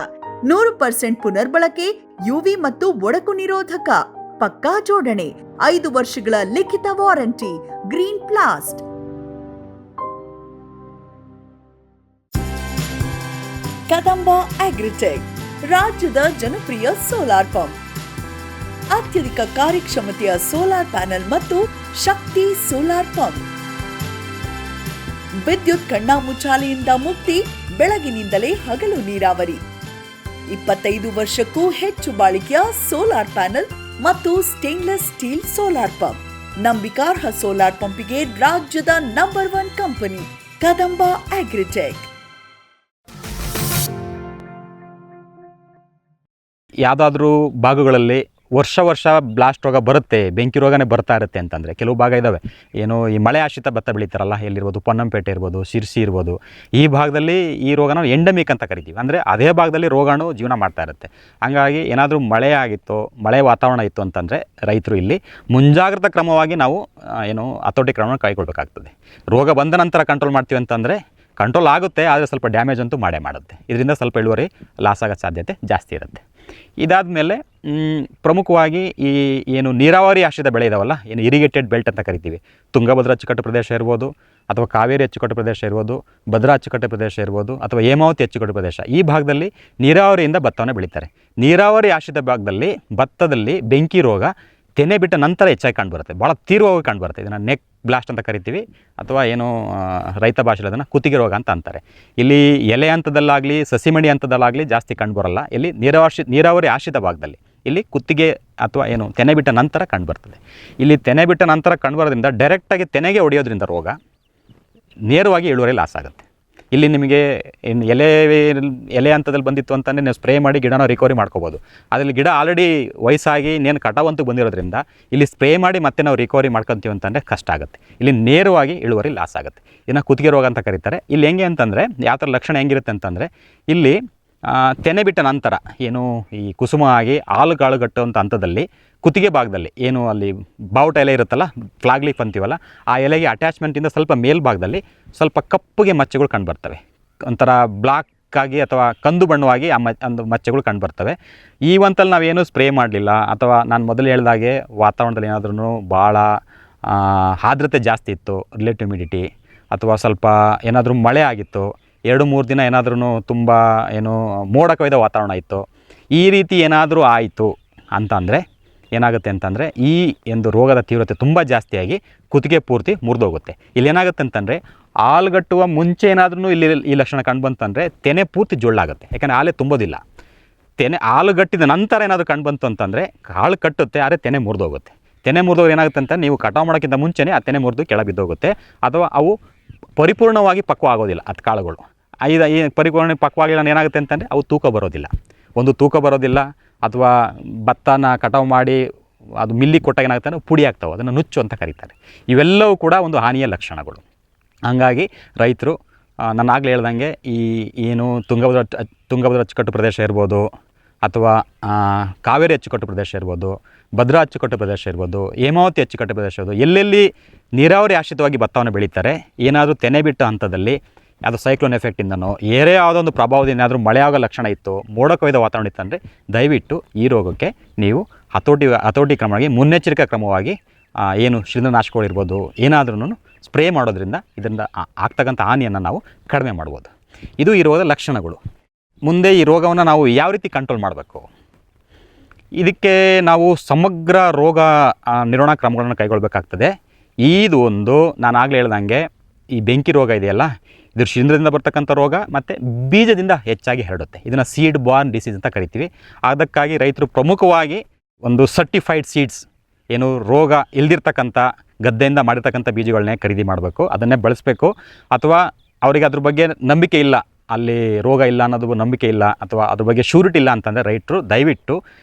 100% ಪುನರ್ಬಳಕೆ, ಯುವಿ ಮತ್ತು ಒಡಕು ನಿರೋಧಕ, ಪಕ್ಕಾ ಜೋಡಣೆ, 5 ವರ್ಷಗಳ ಲಿಖಿತ ವಾರಂಟಿ. ಗ್ರೀನ್ ಪ್ಲಾಸ್ಟ್. ಕದಂಬ ಅಗ್ರಿಟೆಕ್ ರಾಜ್ಯದ ಜನಪ್ರಿಯ ಸೋಲಾರ್ ಪಂಪ್. ಅತ್ಯಧಿಕ ಕಾರ್ಯಕ್ಷಮತೆಯ ಸೋಲಾರ್ ಪ್ಯಾನೆಲ್ ಮತ್ತು ಶಕ್ತಿ ಸೋಲಾರ್ ಪಂಪ್. ವಿದ್ಯುತ್ ಕಣ್ಣಾಮುಚ್ಚಾಲೆಯಿಂದ ಮುಕ್ತಿ, ಬೆಳಗಿನಿಂದಲೇ ಹಗಲು ನೀರಾವರಿ. 25 ವರ್ಷಕ್ಕೂ ಹೆಚ್ಚು ಬಾಳಿಕೆಯ ಸೋಲಾರ್ ಪ್ಯಾನೆಲ್ ಮತ್ತು ಸ್ಟೇನ್ಲೆಸ್ ಸ್ಟೀಲ್ ಸೋಲಾರ್ ಪಂಪ್. ನಂಬಿಕಾರ್ಹ ಸೋಲಾರ್ ಪಂಪಿಗೆ ರಾಜ್ಯದ ನಂಬರ್ 1 ಕಂಪನಿ ಕದಂಬ ಅಗ್ರಿಟೆಕ್. ಯಾವುದಾದ್ರೂ ಭಾಗಗಳಲ್ಲಿ ವರ್ಷ ಬ್ಲಾಸ್ಟ್ ರೋಗ ಬರುತ್ತೆ, ಬೆಂಕಿ ರೋಗನೇ ಬರ್ತಾ ಇರುತ್ತೆ ಅಂತಂದರೆ ಕೆಲವು ಭಾಗ ಇದ್ದಾವೆ. ಏನು ಈ ಮಳೆ ಆಶ್ರಿತ ಭತ್ತ ಬೆಳೀತಾರಲ್ಲ, ಎಲ್ಲಿರ್ಬೋದು ಪೊನ್ನಂಪೇಟೆ ಇರ್ಬೋದು, ಶಿರ್ಸಿ ಇರ್ಬೋದು, ಈ ಭಾಗದಲ್ಲಿ ಈ ರೋಗನ ಎಂಡಮಿಕ್ ಅಂತ ಕರಿತೀವಿ. ಅಂದರೆ ಅದೇ ಭಾಗದಲ್ಲಿ ರೋಗಾಣು ಜೀವನ ಮಾಡ್ತಾ ಇರುತ್ತೆ. ಹಂಗಾಗಿ ಏನಾದರೂ ಮಳೆ ಆಗಿತ್ತು, ಮಳೆ ವಾತಾವರಣ ಇತ್ತು ಅಂತಂದರೆ ರೈತರು ಇಲ್ಲಿ ಮುಂಜಾಗ್ರತಾ ಕ್ರಮವಾಗಿ ನಾವು ಏನು ಹತೋಟಿ ಕ್ರಮವನ್ನು ಕೈಗೊಳ್ಳಬೇಕಾಗ್ತದೆ. ರೋಗ ಬಂದ ನಂತರ ಕಂಟ್ರೋಲ್ ಮಾಡ್ತೀವಿ ಅಂತಂದರೆ ಕಂಟ್ರೋಲ್ ಆಗುತ್ತೆ, ಆದರೆ ಸ್ವಲ್ಪ ಡ್ಯಾಮೇಜ್ ಅಂತೂ ಮಾಡೇ ಮಾಡುತ್ತೆ. ಇದರಿಂದ ಸ್ವಲ್ಪ ಇಳುವರಿ ಲಾಸ್ ಆಗೋ ಸಾಧ್ಯತೆ ಜಾಸ್ತಿ ಇರುತ್ತೆ. ಇದಾದ ಮೇಲೆ ಪ್ರಮುಖವಾಗಿ ಈ ಏನು ನೀರಾವರಿ ಆಶ್ರಿತ ಬೆಳೆ ಇದಾವಲ್ಲ, ಏನು ಇರಿಗೇಟೆಡ್ ಬೆಲ್ಟ್ ಅಂತ ಕರಿತೀವಿ, ತುಂಗಭದ್ರಾ ಅಚ್ಚುಕಟ್ಟು ಪ್ರದೇಶ ಇರ್ಬೋದು, ಅಥವಾ ಕಾವೇರಿ ಅಚ್ಚುಕಟ್ಟು ಪ್ರದೇಶ ಇರ್ಬೋದು, ಭದ್ರಾ ಅಚ್ಚುಕಟ್ಟು ಪ್ರದೇಶ ಇರ್ಬೋದು, ಅಥವಾ ಹೇಮಾವತಿ ಅಚ್ಚುಕಟ್ಟು ಪ್ರದೇಶ, ಈ ಭಾಗದಲ್ಲಿ ನೀರಾವರಿಯಿಂದ ಭತ್ತವನ್ನು ಬೆಳೀತಾರೆ. ನೀರಾವರಿ ಆಶ್ರಿತ ಭಾಗದಲ್ಲಿ ಭತ್ತದಲ್ಲಿ ಬೆಂಕಿ ರೋಗ ತೆನೆ ಬಿಟ್ಟ ನಂತರ ಹೆಚ್ಚಾಗಿ ಕಂಡುಬರುತ್ತೆ, ಭಾಳ ತೀವ್ರವಾಗಿ ಕಂಡುಬರುತ್ತೆ. ಇದನ್ನು ನೆಕ್ ಬ್ಲಾಸ್ಟ್ ಅಂತ ಕರಿತೀವಿ, ಅಥವಾ ಏನು ರೈತ ಭಾಷೆಯಲ್ಲಿ ಅದನ್ನು ಕುತ್ತಿಗೆ ರೋಗ ಅಂತ ಅಂತಾರೆ. ಇಲ್ಲಿ ಎಲೆ ಹಂತದಲ್ಲಾಗಲಿ ಸಸಿಮಡಿ ಹಂತದಲ್ಲಾಗಲಿ ಜಾಸ್ತಿ ಕಂಡುಬರಲ್ಲ. ಇಲ್ಲಿ ನೀರಾವರಿ ಆಶ್ರಿತ ಭಾಗದಲ್ಲಿ ಇಲ್ಲಿ ಕುತ್ತಿಗೆ ಅಥವಾ ಏನು ತೆನೆ ಬಿಟ್ಟ ನಂತರ ಕಂಡುಬರ್ತದೆ. ಇಲ್ಲಿ ತೆನೆ ಬಿಟ್ಟ ನಂತರ ಕಂಡುಬರೋದ್ರಿಂದ ಡೈರೆಕ್ಟಾಗಿ ತೆನೆಗೆ ಹೊಡೆಯೋದ್ರಿಂದ ರೋಗ ನೇರವಾಗಿ ಇಳುವರಿ ಲಾಸ್ ಆಗುತ್ತೆ. ಇಲ್ಲಿ ನಿಮಗೆ ಎಲೆ ಹಂತದಲ್ಲಿ ಬಂದಿತ್ತು ಅಂತಂದರೆ ನೀವು ಸ್ಪ್ರೇ ಮಾಡಿ ಗಿಡನ ರಿಕವರಿ ಮಾಡ್ಕೋಬೋದು. ಅದರಲ್ಲಿ ಗಿಡ ಆಲ್ರೆಡಿ ವಯಸ್ಸಾಗಿ ನೇನು ಕಟಾವಂತೂ ಬಂದಿರೋದ್ರಿಂದ ಇಲ್ಲಿ ಸ್ಪ್ರೇ ಮಾಡಿ ಮತ್ತೆ ನಾವು ರಿಕವರಿ ಮಾಡ್ಕೊತೀವಿ ಅಂತಂದರೆ ಕಷ್ಟ ಆಗುತ್ತೆ. ಇಲ್ಲಿ ನೇರವಾಗಿ ಇಳುವರಿ ಲಾಸ್ ಆಗುತ್ತೆ. ಇದನ್ನು ಕುತ್ತಿಗೆ ರೋಗ ಅಂತ ಕರೀತಾರೆ. ಇಲ್ಲಿ ಹೆಂಗೆ ಅಂತಂದರೆ ಯಾವ ಥರ ಲಕ್ಷಣ ಹೆಂಗಿರುತ್ತೆ ಅಂತಂದರೆ ಇಲ್ಲಿ ತೆನೆ ಬಿಟ್ಟ ನಂತರ ಏನು ಈ ಕುಸುಮ ಆಗಿ ಹಾಲು ಕಾಳುಗಟ್ಟುವಂಥ ಹಂತದಲ್ಲಿ ಕುತ್ತಿಗೆ ಭಾಗದಲ್ಲಿ ಏನು ಅಲ್ಲಿ ಬಾವುಟ ಎಲೆ ಇರುತ್ತಲ್ಲ, ಫ್ಲಾಗ್ ಲೀಫ್ ಅಂತೀವಲ್ಲ, ಆ ಎಲೆಗೆ ಅಟ್ಯಾಚ್ಮೆಂಟಿಂದ ಸ್ವಲ್ಪ ಮೇಲ್ಭಾಗದಲ್ಲಿ ಸ್ವಲ್ಪ ಕಪ್ಪುಗೆ ಮಚ್ಚೆಗಳು ಕಂಡುಬರ್ತವೆ. ಒಂಥರ ಬ್ಲಾಕ್ ಆಗಿ ಅಥವಾ ಕಂದು ಬಣ್ಣವಾಗಿ ಒಂದು ಮಚ್ಚೆಗಳು ಕಂಡುಬರ್ತವೆ. ಈ ಒಂತಲ್ಲಿ ನಾವೇನು ಸ್ಪ್ರೇ ಮಾಡಲಿಲ್ಲ ಅಥವಾ ನಾನು ಮೊದಲು ಹೇಳಿದಾಗೆ ವಾತಾವರಣದಲ್ಲಿ ಏನಾದ್ರೂ ಭಾಳ ಆರ್ದ್ರತೆ ಜಾಸ್ತಿ ಇತ್ತು, ರಿಲೇಟಿವ್ ಹ್ಯುಮಿಡಿಟಿ, ಅಥವಾ ಸ್ವಲ್ಪ ಏನಾದರೂ ಮಳೆ ಆಗಿತ್ತು, 2-3 ದಿನ ಏನಾದ್ರೂ ತುಂಬ ಏನು ಮೋಡ ಕವಿದ ವಾತಾವರಣ ಇತ್ತು, ಈ ರೀತಿ ಏನಾದರೂ ಆಯಿತು ಅಂತಂದರೆ ಏನಾಗುತ್ತೆ ಅಂತಂದರೆ ಈ ಒಂದು ರೋಗದ ತೀವ್ರತೆ ತುಂಬ ಜಾಸ್ತಿಯಾಗಿ ಕುತ್ತಿಗೆ ಪೂರ್ತಿ ಮುರಿದೋಗುತ್ತೆ. ಇಲ್ಲಿ ಏನಾಗುತ್ತೆ ಅಂತಂದರೆ ಹಾಲುಗಟ್ಟುವ ಮುಂಚೆ ಏನಾದ್ರೂ ಇಲ್ಲಿ ಈ ಲಕ್ಷಣ ಕಂಡುಬಂತಂದರೆ ತೆನೆ ಪೂರ್ತಿ ಜೊಳ್ಳಾಗುತ್ತೆ. ಯಾಕಂದರೆ ಹಾಲೇ ತುಂಬೋದಿಲ್ಲ. ತೆನೆ ಹಾಲುಗಟ್ಟಿದ ನಂತರ ಏನಾದರೂ ಕಂಡುಬಂತು ಅಂತಂದರೆ ಹಾಲು ಕಟ್ಟುತ್ತೆ, ಆದರೆ ತೆನೆ ಮುರಿದೋಗುತ್ತೆ. ತೆನೆ ಮುರಿದೋರು ಏನಾಗುತ್ತೆ ಅಂತ ನೀವು ಕಟಾವು ಮಾಡೋಕ್ಕಿಂತ ಮುಂಚೆನೇ ಆ ತೆನೆ ಮುರಿದು ಕೆಳ ಬಿದ್ದೋಗುತ್ತೆ, ಅಥವಾ ಅವು ಪರಿಪೂರ್ಣವಾಗಿ ಪಕ್ವ ಆಗೋದಿಲ್ಲ. ಅದು ಕಾಳುಗಳು ಈ ಪರಿಪೂರ್ಣ ಪಕ್ವಾಗಿಲ್ಲ ಏನಾಗುತ್ತೆ ಅಂತಂದರೆ ಅವು ತೂಕ ಬರೋದಿಲ್ಲ. ಒಂದು ತೂಕ ಬರೋದಿಲ್ಲ, ಅಥವಾ ಭತ್ತನ ಕಟಾವು ಮಾಡಿ ಅದು ಮಿಲ್ಲಿಗೆ ಕೊಟ್ಟಾಗ ಏನಾಗುತ್ತೆ ಅಂದರೆ ಪುಡಿ ಆಗ್ತಾವೆ, ಅದನ್ನು ನುಚ್ಚು ಅಂತ ಕರೀತಾರೆ. ಇವೆಲ್ಲವೂ ಕೂಡ ಒಂದು ಹಾನಿಯ ಲಕ್ಷಣಗಳು. ಹಾಗಾಗಿ ರೈತರು ನಾನು ಆಗಲೇ ಹೇಳ್ದಂಗೆ ಈ ಏನು ತುಂಗಭದ್ರಾ ಅಚ್ಚುಕಟ್ಟು ಪ್ರದೇಶ ಇರ್ಬೋದು, ಅಥವಾ ಕಾವೇರಿ ಅಚ್ಚುಕಟ್ಟು ಪ್ರದೇಶ ಇರ್ಬೋದು, ಭದ್ರಾ ಅಚ್ಚುಕಟ್ಟು ಪ್ರದೇಶ ಇರ್ಬೋದು, ಹೇಮಾವತಿ ಅಚ್ಚುಕಟ್ಟು ಪ್ರದೇಶ ಇರ್ಬೋದು, ಎಲ್ಲೆಲ್ಲಿ ನೀರಾವರಿ ಆಶ್ರಿತವಾಗಿ ಭತ್ತವನ್ನು ಬೆಳೀತಾರೆ, ಏನಾದರೂ ತೆನೆ ಬಿಟ್ಟ ಹಂತದಲ್ಲಿ ಅದು ಸೈಕ್ಲೋನ್ ಎಫೆಕ್ಟಿಂದನೋ ಬೇರೆ ಯಾವುದೋ ಒಂದು ಪ್ರಭಾವದಿಂದ ಏನಾದರೂ ಮಳೆ ಆಗೋ ಲಕ್ಷಣ ಇತ್ತು, ಮೋಡ ಕವಿದ ವಾತಾವರಣ ಇತ್ತಂದರೆ ದಯವಿಟ್ಟು ಈ ರೋಗಕ್ಕೆ ನೀವು ಹತೋಟಿ ಕ್ರಮವಾಗಿ ಮುನ್ನೆಚ್ಚರಿಕಾ ಕ್ರಮವಾಗಿ ಏನು ಶಿಲೀಂಧ್ರನಾಶಕಗಳು ಇರ್ಬೋದು ಏನಾದ್ರೂ ಸ್ಪ್ರೇ ಮಾಡೋದ್ರಿಂದ ಇದರಿಂದ ಆಗ್ತಕ್ಕಂಥ ಹಾನಿಯನ್ನು ನಾವು ಕಡಿಮೆ ಮಾಡ್ಬೋದು. ಇದು ಈ ರೋಗದ ಲಕ್ಷಣಗಳು. ಮುಂದೆ ಈ ರೋಗವನ್ನು ನಾವು ಯಾವ ರೀತಿ ಕಂಟ್ರೋಲ್ ಮಾಡಬೇಕು, ಇದಕ್ಕೆ ನಾವು ಸಮಗ್ರ ರೋಗ ನಿರ್ವಹಣಾ ಕ್ರಮಗಳನ್ನು ಕೈಗೊಳ್ಳಬೇಕಾಗ್ತದೆ. ಇದು ಒಂದು ನಾನು ಆಗಲೇ ಹೇಳ್ದಂಗೆ ಈ ಬೆಂಕಿ ರೋಗ ಇದೆಯಲ್ಲ, ಇದು ಶಿಲೀಂಧ್ರದಿಂದ ಬರ್ತಕ್ಕಂಥ ರೋಗ ಮತ್ತು ಬೀಜದಿಂದ ಹೆಚ್ಚಾಗಿ ಹರಡುತ್ತೆ. ಇದನ್ನು ಸೀಡ್ ಬಾರ್ನ್ ಡಿಸೀಸ್ ಅಂತ ಕರಿತೀವಿ. ಅದಕ್ಕಾಗಿ ರೈತರು ಪ್ರಮುಖವಾಗಿ ಒಂದು ಸರ್ಟಿಫೈಡ್ ಸೀಡ್ಸ್, ಏನು ರೋಗ ಇಲ್ದಿರ್ತಕ್ಕಂಥ ಗದ್ದೆಯಿಂದ ಮಾಡಿರ್ತಕ್ಕಂಥ ಬೀಜಗಳನ್ನೇ ಖರೀದಿ ಮಾಡಬೇಕು, ಅದನ್ನೇ ಬಳಸಬೇಕು. ಅಥವಾ ಅವರಿಗೆ ಅದ್ರ ಬಗ್ಗೆ ನಂಬಿಕೆ ಇಲ್ಲ, ಅಲ್ಲಿ ರೋಗ ಇಲ್ಲ ಅನ್ನೋದು ನಂಬಿಕೆ ಇಲ್ಲ, ಅಥವಾ ಅದ್ರ ಬಗ್ಗೆ ಶ್ಯೂರಿಟಿ ಇಲ್ಲ ಅಂತಂದರೆ ರೈತರು ದಯವಿಟ್ಟು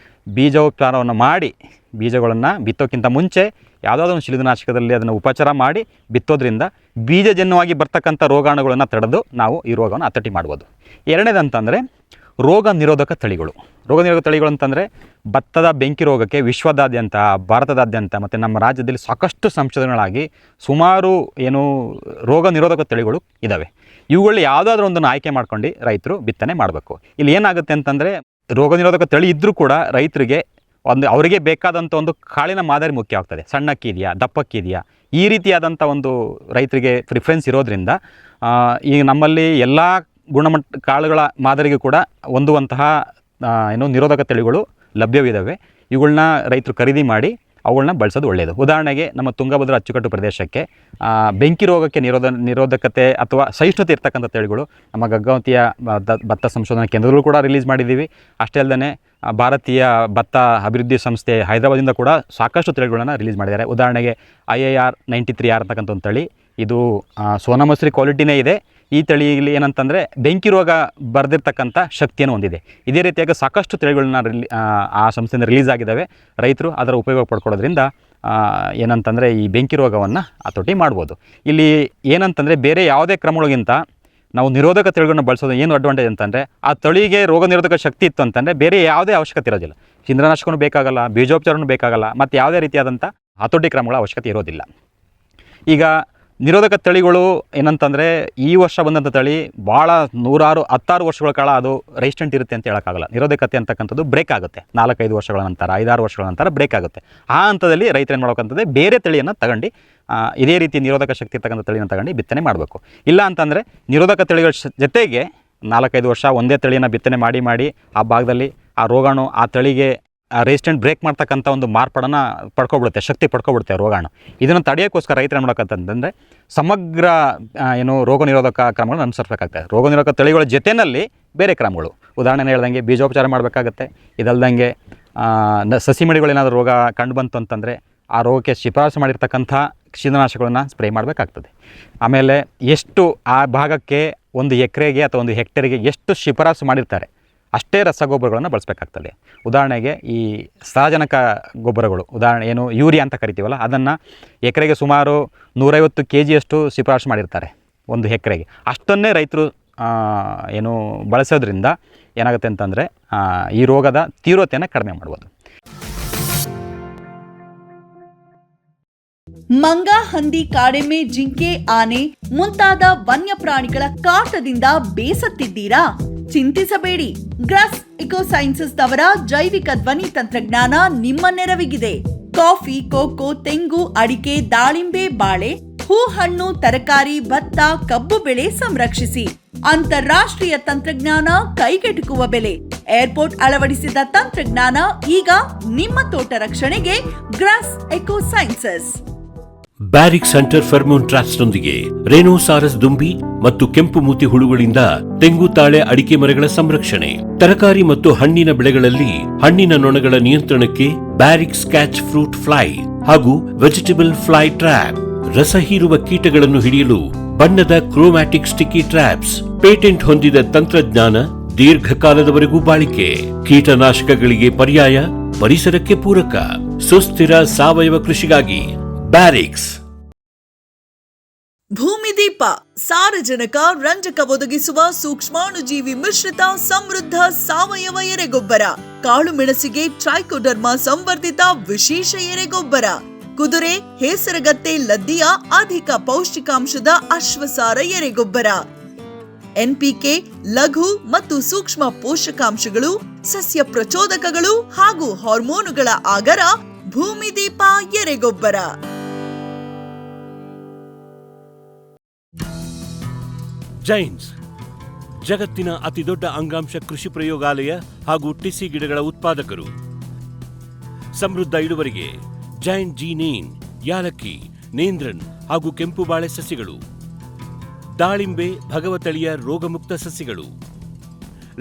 ಬೀಜೋಪಚಾರವನ್ನು ಮಾಡಿ ಬೀಜಗಳನ್ನು ಬಿತ್ತೋಕ್ಕಿಂತ ಮುಂಚೆ ಯಾವುದಾದ್ರೂ ಒಂದು ಶಿಲೀಂಧ್ರನಾಶಕದಲ್ಲಿ ಅದನ್ನು ಉಪಚಾರ ಮಾಡಿ ಬಿತ್ತೋದ್ರಿಂದ ಬೀಜಜನ್ಯವಾಗಿ ಬರ್ತಕ್ಕಂಥ ರೋಗಾಣುಗಳನ್ನು ತಡೆದು ನಾವು ಈ ರೋಗವನ್ನು ಹತೋಟಿ ಮಾಡ್ಬೋದು. ಎರಡನೇದಂತಂದರೆ ರೋಗ ನಿರೋಧಕ ತಳಿಗಳು. ರೋಗ ನಿರೋಧಕ ತಳಿಗಳು ಅಂತಂದರೆ ಭತ್ತದ ಬೆಂಕಿ ರೋಗಕ್ಕೆ ವಿಶ್ವದಾದ್ಯಂತ, ಭಾರತದಾದ್ಯಂತ ಮತ್ತು ನಮ್ಮ ರಾಜ್ಯದಲ್ಲಿ ಸಾಕಷ್ಟು ಸಂಶೋಧನೆಗಳಾಗಿ ಸುಮಾರು ಏನು ರೋಗ ನಿರೋಧಕ ತಳಿಗಳು ಇದ್ದಾವೆ. ಇವುಗಳಲ್ಲಿ ಯಾವುದಾದ್ರೂ ಒಂದನ್ನು ಆಯ್ಕೆ ಮಾಡ್ಕೊಂಡು ರೈತರು ಬಿತ್ತನೆ ಮಾಡಬೇಕು. ಇಲ್ಲಿ ಏನಾಗುತ್ತೆ ಅಂತಂದರೆ ರೋಗ ನಿರೋಧಕ ತಳಿ ಇದ್ದರೂ ಕೂಡ ರೈತರಿಗೆ ಅವರಿಗೆ ಬೇಕಾದಂಥ ಒಂದು ಕಾಳಿನ ಮಾದರಿ ಮುಖ್ಯ ಆಗ್ತದೆ. ಸಣ್ಣಕ್ಕಿ ಇದೆಯಾ, ದಪ್ಪಕ್ಕಿ ಈ ರೀತಿಯಾದಂಥ ಒಂದು ರೈತರಿಗೆ ಪ್ರಿಫರೆನ್ಸ್ ಇರೋದ್ರಿಂದ ಈಗ ನಮ್ಮಲ್ಲಿ ಎಲ್ಲ ಗುಣಮಟ್ಟ ಕಾಳುಗಳ ಮಾದರಿಗೂ ಕೂಡ ಹೊಂದುವಂತಹ ಏನು ನಿರೋಧಕ ತಳಿಗಳು ಲಭ್ಯವಿದ್ದಾವೆ. ಇವುಗಳನ್ನ ರೈತರು ಖರೀದಿ ಮಾಡಿ ಅವುಗಳನ್ನ ಬಳಸೋದು ಒಳ್ಳೆಯದು. ಉದಾಹರಣೆಗೆ ನಮ್ಮ ತುಂಗಭದ್ರಾ ಅಚ್ಚುಕಟ್ಟು ಪ್ರದೇಶಕ್ಕೆ ಬೆಂಕಿ ರೋಗಕ್ಕೆ ನಿರೋಧಕತೆ ಅಥವಾ ಸಹಿಷ್ಣುತೆ ಇರ್ತಕ್ಕಂಥ ತಳಿಗಳು ನಮ್ಮ ಗಂಗಾವತಿಯ ಭತ್ತ ಸಂಶೋಧನಾ ಕೇಂದ್ರಗಳು ಕೂಡ ರಿಲೀಸ್ ಮಾಡಿದ್ದೀವಿ. ಅಷ್ಟೇ ಅಲ್ಲದೆ ಭಾರತೀಯ ಭತ್ತ ಅಭಿವೃದ್ಧಿ ಸಂಸ್ಥೆ ಹೈದರಾಬಾದಿಂದ ಕೂಡ ಸಾಕಷ್ಟು ತಳಿಗಳನ್ನು ರಿಲೀಸ್ ಮಾಡಿದ್ದಾರೆ. ಉದಾಹರಣೆಗೆ IIR 93R ಅಂತಕ್ಕಂಥ ಒಂದು ತಳಿ, ಇದು ಸೋನಾ ಮಸೂರಿ ಕ್ವಾಲಿಟಿನೇ ಇದೆ. ಈ ತಳಿಯಲ್ಲಿ ಏನಂತಂದರೆ ಬೆಂಕಿ ರೋಗ ಬರೆದಿರ್ತಕ್ಕಂಥ ಶಕ್ತಿಯನ್ನು ಹೊಂದಿದೆ. ಇದೇ ರೀತಿಯಾಗಿ ಸಾಕಷ್ಟು ತಳಿಗಳನ್ನ ಆ ಸಂಸ್ಥೆಯಿಂದ ರಿಲೀಸ್ ಆಗಿದ್ದಾವೆ. ರೈತರು ಅದರ ಉಪಯೋಗ ಪಡ್ಕೊಳ್ಳೋದ್ರಿಂದ ಏನಂತಂದರೆ ಈ ಬೆಂಕಿ ರೋಗವನ್ನು ಹತೋಟಿ ಮಾಡ್ಬೋದು. ಇಲ್ಲಿ ಏನಂತಂದರೆ ಬೇರೆ ಯಾವುದೇ ಕ್ರಮಗಳಿಗಿಂತ ನಾವು ನಿರೋಧಕ ತಳಿಗಳನ್ನ ಬಳಸೋದು ಏನು ಅಡ್ವಾಂಟೇಜ್ ಅಂತಂದರೆ ಆ ತಳಿಗೆ ರೋಗ ನಿರೋಧಕ ಶಕ್ತಿ ಇತ್ತು ಅಂತಂದರೆ ಬೇರೆ ಯಾವುದೇ ಅವಶ್ಯಕತೆ ಇರೋದಿಲ್ಲ. ಶಿಲೀಂಧ್ರನಾಶಕನೂ ಬೇಕಾಗಲ್ಲ, ಬೀಜೋಪಚಾರನೂ ಬೇಕಾಗಲ್ಲ, ಮತ್ತು ಯಾವುದೇ ರೀತಿಯಾದಂಥ ಹತೋಟಿ ಕ್ರಮಗಳ ಅವಶ್ಯಕತೆ ಇರೋದಿಲ್ಲ. ಈಗ ನಿರೋಧಕ ತಳಿಗಳು ಏನಂತಂದರೆ ಈ ವರ್ಷ ಬಂದಂಥ ತಳಿ ಭಾಳ 16 ವರ್ಷಗಳ ಕಾಲ ಅದು ರೆಸಿಸ್ಟೆಂಟ್ ಇರುತ್ತೆ ಅಂತ ಹೇಳೋಕ್ಕಾಗಲ್ಲ. ನಿರೋಧಕತೆ ಅಂತಕ್ಕಂಥದ್ದು ಬ್ರೇಕ್ ಆಗುತ್ತೆ 4-5 ವರ್ಷಗಳ ನಂತರ, 5-6 ವರ್ಷಗಳ ನಂತರ ಬ್ರೇಕ್ ಆಗುತ್ತೆ. ಆ ಹಂತದಲ್ಲಿ ರೈತರು ಏನು ಮಾಡ್ಬೇಕಂತಂದರೆ ಬೇರೆ ತಳಿಯನ್ನು ತಗೊಂಡು ಇದೇ ರೀತಿ ನಿರೋಧಕ ಶಕ್ತಿ ಇರ್ತಕ್ಕಂಥ ತಳಿಯನ್ನು ತಗೊಂಡು ಬಿತ್ತನೆ ಮಾಡಬೇಕು. ಇಲ್ಲ ಅಂತಂದರೆ ನಿರೋಧಕ ತಳಿಗಳ ಜೊತೆಗೆ 4-5 ವರ್ಷ ಒಂದೇ ತಳಿಯನ್ನು ಬಿತ್ತನೆ ಮಾಡಿ ಆ ಭಾಗದಲ್ಲಿ ಆ ರೋಗಾಣು ಆ ತಳಿಗೆ ರೆಸಿಸ್ಟೆಂಟ್ ಬ್ರೇಕ್ ಮಾಡ್ತಕ್ಕಂಥ ಒಂದು ಮಾರ್ಪಾಡನ್ನು ಪಡ್ಕೊಬಿಡುತ್ತೆ, ಶಕ್ತಿ ಪಡ್ಕೊಬಿಡುತ್ತೆ ರೋಗಾಣು. ಇದನ್ನು ತಡೆಯೋಕ್ಕೋಸ್ಕರ ರೈತರು ಏನು ಮಾಡೋಕ್ಕಂತಂದರೆ ಸಮಗ್ರ ಏನು ರೋಗ ನಿರೋಧಕ ಕ್ರಮಗಳನ್ನು ಅನುಸರಿಸಬೇಕಾಗ್ತದೆ. ರೋಗ ನಿರೋಧಕ ತಳಿಗಳ ಜೊತೆಯಲ್ಲಿ ಬೇರೆ ಕ್ರಮಗಳು, ಉದಾಹರಣೆ ಹೇಳ್ದಂಗೆ ಬೀಜೋಪಚಾರ ಮಾಡಬೇಕಾಗತ್ತೆ. ಇದಲ್ದಂಗೆ ಸಸಿ ಮಡಿಗಳೇನಾದರೂ ರೋಗ ಕಂಡು ಬಂತು ಅಂತಂದರೆ ಆ ರೋಗಕ್ಕೆ ಶಿಫಾರಸು ಮಾಡಿರ್ತಕ್ಕಂಥ ಕೀಟನಾಶಕಗಳನ್ನು ಸ್ಪ್ರೇ ಮಾಡಬೇಕಾಗ್ತದೆ. ಆಮೇಲೆ ಎಷ್ಟು ಆ ಭಾಗಕ್ಕೆ ಒಂದು ಎಕರೆಗೆ ಅಥವಾ ಒಂದು ಹೆಕ್ಟೇರಿಗೆ ಎಷ್ಟು ಶಿಫಾರಸು ಮಾಡಿರ್ತಾರೆ ಅಷ್ಟೇ ರಸಗೊಬ್ಬರಗಳನ್ನು ಬಳಸಬೇಕಾಗ್ತದೆ. ಉದಾಹರಣೆಗೆ ಈ ಸಾರಜನಕ ಗೊಬ್ಬರಗಳು, ಉದಾಹರಣೆ ಏನು ಯೂರಿಯಾ ಅಂತ ಕರಿತೀವಲ್ಲ, ಅದನ್ನು ಎಕರೆಗೆ ಸುಮಾರು 150 kgಯಷ್ಟು ಶಿಫಾರಸು ಮಾಡಿರ್ತಾರೆ ಒಂದು ಎಕರೆಗೆ. ಅಷ್ಟನ್ನೇ ರೈತರು ಏನು ಬಳಸೋದ್ರಿಂದ ಏನಾಗುತ್ತೆ ಅಂತಂದರೆ ಈ ರೋಗದ ತೀವ್ರತೆಯನ್ನು ಕಡಿಮೆ ಮಾಡ್ಬೋದು. ಮಂಗ, ಹಂದಿ, ಕಾಡೆಮ್ಮೆ, ಜಿಂಕೆ, ಆನೆ ಮುಂತಾದ ವನ್ಯ ಪ್ರಾಣಿಗಳ ಕಾಟದಿಂದ ಬೇಸತ್ತಿದ್ದೀರಾ? ಚಿಂತಿಸಬೇಡಿ. ಗ್ರಾಸ್ ಇಕೋಸೈನ್ಸಸ್ ಅವರ ಜೈವಿಕ ಧ್ವನಿ ತಂತ್ರಜ್ಞಾನ ನಿಮ್ಮ ನೆರವಿಗಿದೆ. ಕಾಫಿ, ಕೋಕೋ, ತೆಂಗು, ಅಡಿಕೆ, ದಾಳಿಂಬೆ, ಬಾಳೆ, ಹೂ, ಹಣ್ಣು, ತರಕಾರಿ, ಭತ್ತ, ಕಬ್ಬು ಬೆಳೆ ಸಂರಕ್ಷಿಸಿ. ಅಂತಾರಾಷ್ಟ್ರೀಯ ತಂತ್ರಜ್ಞಾನ, ಕೈಗೆಟುಕುವ ಬೆಲೆ. ಏರ್ಪೋರ್ಟ್ ಅಳವಡಿಸಿದ ತಂತ್ರಜ್ಞಾನ ಈಗ ನಿಮ್ಮ ತೋಟ ರಕ್ಷಣೆಗೆ. ಗ್ರಾಸ್ ಇಕೋಸೈನ್ಸಸ್. ಬ್ಯಾರಿಕ್ ಸೆಂಟರ್ ಫೆರ್ಮೋನ್ ಟ್ರಾಪ್ಸ್ನೊಂದಿಗೆ ರೇನೋಸಾರಸ್ ದುಂಬಿ ಮತ್ತು ಕೆಂಪು ಮೂತಿ ಹುಳುಗಳಿಂದ ತೆಂಗು, ತಾಳೆ, ಅಡಿಕೆ ಮರಗಳ ಸಂರಕ್ಷಣೆ. ತರಕಾರಿ ಮತ್ತು ಹಣ್ಣಿನ ಬೆಳೆಗಳಲ್ಲಿ ಹಣ್ಣಿನ ನೊಣಗಳ ನಿಯಂತ್ರಣಕ್ಕೆ ಬ್ಯಾರಿಕ್ ಸ್ಕ್ಯಾಚ್ ಫ್ರೂಟ್ ಫ್ಲೈ ಹಾಗೂ ವೆಜಿಟೇಬಲ್ ಫ್ಲೈ ಟ್ರ್ಯಾಪ್. ರಸ ಹೀರುವ ಕೀಟಗಳನ್ನು ಹಿಡಿಯಲು ಬಣ್ಣದ ಕ್ರೋಮ್ಯಾಟಿಕ್ ಸ್ಟಿಕ್ಕಿ ಟ್ರ್ಯಾಪ್ಸ್. ಪೇಟೆಂಟ್ ಹೊಂದಿದ ತಂತ್ರಜ್ಞಾನ, ದೀರ್ಘಕಾಲದವರೆಗೂ ಬಾಳಿಕೆ. ಕೀಟನಾಶಕಗಳಿಗೆ ಪರ್ಯಾಯ, ಪರಿಸರಕ್ಕೆ ಪೂರಕ. ಸುಸ್ಥಿರ ಸಾವಯವ ಕೃಷಿಗಾಗಿ ಬ್ಯಾರಿಕ್ಸ್. ಭೂಮಿದೀಪ ಸಾರಜನಕ, ರಂಜಕ ಒದಗಿಸುವ ಸೂಕ್ಷ್ಮಾಣುಜೀವಿ ಮಿಶ್ರಿತ ಸಮೃದ್ಧ ಸಾವಯವ ಎರೆಗೊಬ್ಬರ. ಕಾಳು ಮೆಣಸಿಗೆ ಟ್ರೈಕೋಡರ್ಮಾ ಸಂವರ್ಧಿತ ವಿಶೇಷ ಎರೆಗೊಬ್ಬರ. ಕುದುರೆ, ಹೇಸರಗತ್ತೆ, ಲದ್ದಿಯ ಅಧಿಕ ಪೌಷ್ಟಿಕಾಂಶದ ಅಶ್ವಸಾರ ಎರೆಗೊಬ್ಬರ. ಎನ್ಪಿಕೆ, ಲಘು ಮತ್ತು ಸೂಕ್ಷ್ಮ ಪೋಷಕಾಂಶಗಳು, ಸಸ್ಯ ಪ್ರಚೋದಕಗಳು ಹಾಗೂ ಹಾರ್ಮೋನುಗಳ ಆಗರ. ಭೂಮಿದೀಪ ಎರೆಗೊಬ್ಬರ. ಜೈನ್ಸ್ ಜಗತ್ತಿನ ಅತಿದೊಡ್ಡ ಅಂಗಾಂಶ ಕೃಷಿ ಪ್ರಯೋಗಾಲಯ ಹಾಗೂ ಟಿಸಿ ಗಿಡಗಳ ಉತ್ಪಾದಕರು. ಸಮೃದ್ಧ ಇಳುವರಿಗೆ ಜೈನ್ ಜೀನೇನ್, ಯಾಲಕ್ಕಿ, ನೇಂದ್ರನ್ ಹಾಗೂ ಕೆಂಪು ಬಾಳೆ ಸಸಿಗಳು, ದಾಳಿಂಬೆ, ಭಗವತಳಿಯ ರೋಗಮುಕ್ತ ಸಸಿಗಳು,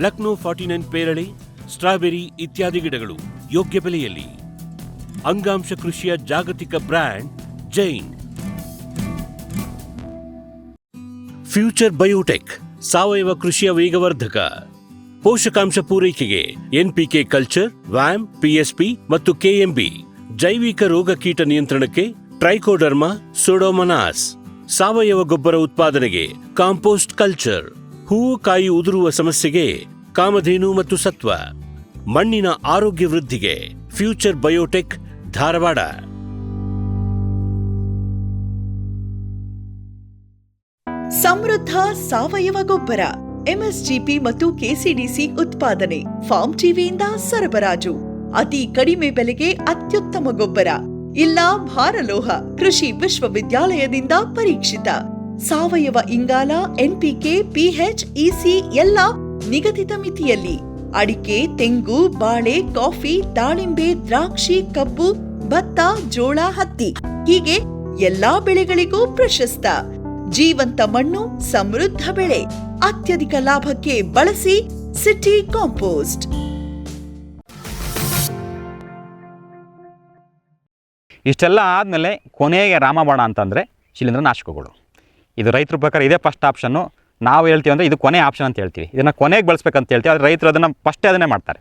ಲಕ್ನೋ 49 ಪೇರಳೆ, ಸ್ಟ್ರಾಬೆರಿ ಇತ್ಯಾದಿ ಗಿಡಗಳು ಯೋಗ್ಯ ಬೆಲೆಯಲ್ಲಿ. ಅಂಗಾಂಶ ಕೃಷಿಯ ಜಾಗತಿಕ ಬ್ರ್ಯಾಂಡ್ ಜೈನ್. ಫ್ಯೂಚರ್ ಬಯೋಟೆಕ್ ಸಾವಯವ ಕೃಷಿಯ ವೇಗವರ್ಧಕ. ಪೋಷಕಾಂಶ ಪೂರೈಕೆಗೆ ಎನ್ಪಿಕೆ ಕಲ್ಚರ್, ವ್ಯಾಮ್, ಪಿಎಸ್ಪಿ ಮತ್ತು ಕೆಎಂಬಿ. ಜೈವಿಕ ರೋಗ ಕೀಟ ನಿಯಂತ್ರಣಕ್ಕೆ ಟ್ರೈಕೋಡರ್ಮಾ, ಸೂಡೋಮೊನಾಸ್. ಸಾವಯವ ಗೊಬ್ಬರ ಉತ್ಪಾದನೆಗೆ ಕಾಂಪೋಸ್ಟ್ ಕಲ್ಚರ್. ಹೂವು ಕಾಯಿ ಉದುರುವ ಸಮಸ್ಯೆಗೆ ಕಾಮಧೇನು ಮತ್ತು ಸತ್ವ. ಮಣ್ಣಿನ ಆರೋಗ್ಯ ವೃದ್ಧಿಗೆ ಫ್ಯೂಚರ್ ಬಯೋಟೆಕ್, ಧಾರವಾಡ. ಸಮೃದ್ಧ ಸಾವಯವ ಗೊಬ್ಬರ, ಎಂಎಸ್ಜಿಪಿ ಮತ್ತು ಕೆಸಿಡಿಸಿ ಉತ್ಪಾದನೆ, ಫಾರ್ಮ್ ಟಿವಿಯಿಂದ ಸರಬರಾಜು. ಅತಿ ಕಡಿಮೆ ಬೆಲೆಗೆ ಅತ್ಯುತ್ತಮ ಗೊಬ್ಬರ. ಇಲ್ಲ ಭಾರಲೋಹ, ಕೃಷಿ ವಿಶ್ವವಿದ್ಯಾಲಯದಿಂದ ಪರೀಕ್ಷಿತ. ಸಾವಯವ ಇಂಗಾಲ, ಎನ್ಪಿಕೆ, ಪಿಎಚ್, ಇಸಿ ಎಲ್ಲ ನಿಗದಿತ ಮಿತಿಯಲ್ಲಿ. ಅಡಿಕೆ, ತೆಂಗು, ಬಾಳೆ, ಕಾಫಿ, ದಾಳಿಂಬೆ, ದ್ರಾಕ್ಷಿ, ಕಬ್ಬು, ಭತ್ತ, ಜೋಳ, ಹತ್ತಿ ಹೀಗೆ ಎಲ್ಲಾ ಬೆಳೆಗಳಿಗೂ ಪ್ರಶಸ್ತ. ಜೀವಂತ ಮಣ್ಣು, ಸಮೃದ್ಧ ಬೆಳೆ. ಅತ್ಯಧಿಕ ಲಾಭಕ್ಕೆ ಬಳಸಿ ಸಿಟಿ ಕಾಂಪೋಸ್ಟ್. ಇಷ್ಟೆಲ್ಲ ಆದಮೇಲೆ ಕೊನೆಗೆ ರಾಮಬಾಣ ಅಂತಂದರೆ ಶಿಲೀಂಧ್ರನಾಶಕಗಳು. ಇದು ರೈತರ ಪ್ರಕಾರ ಇದೇ ಫಸ್ಟ್ ಆಪ್ಷನ್ನು. ನಾವು ಹೇಳ್ತೀವಿ ಅಂದರೆ ಇದು ಕೊನೆ ಆಪ್ಷನ್ ಅಂತ ಹೇಳ್ತೀವಿ. ಇದನ್ನು ಕೊನೆಗೆ ಬಳಸ್ಬೇಕಂತ ಹೇಳ್ತೀವಿ, ಆದರೆ ರೈತರು ಅದನ್ನು ಫಸ್ಟೇ ಅದನ್ನೇ ಮಾಡ್ತಾರೆ.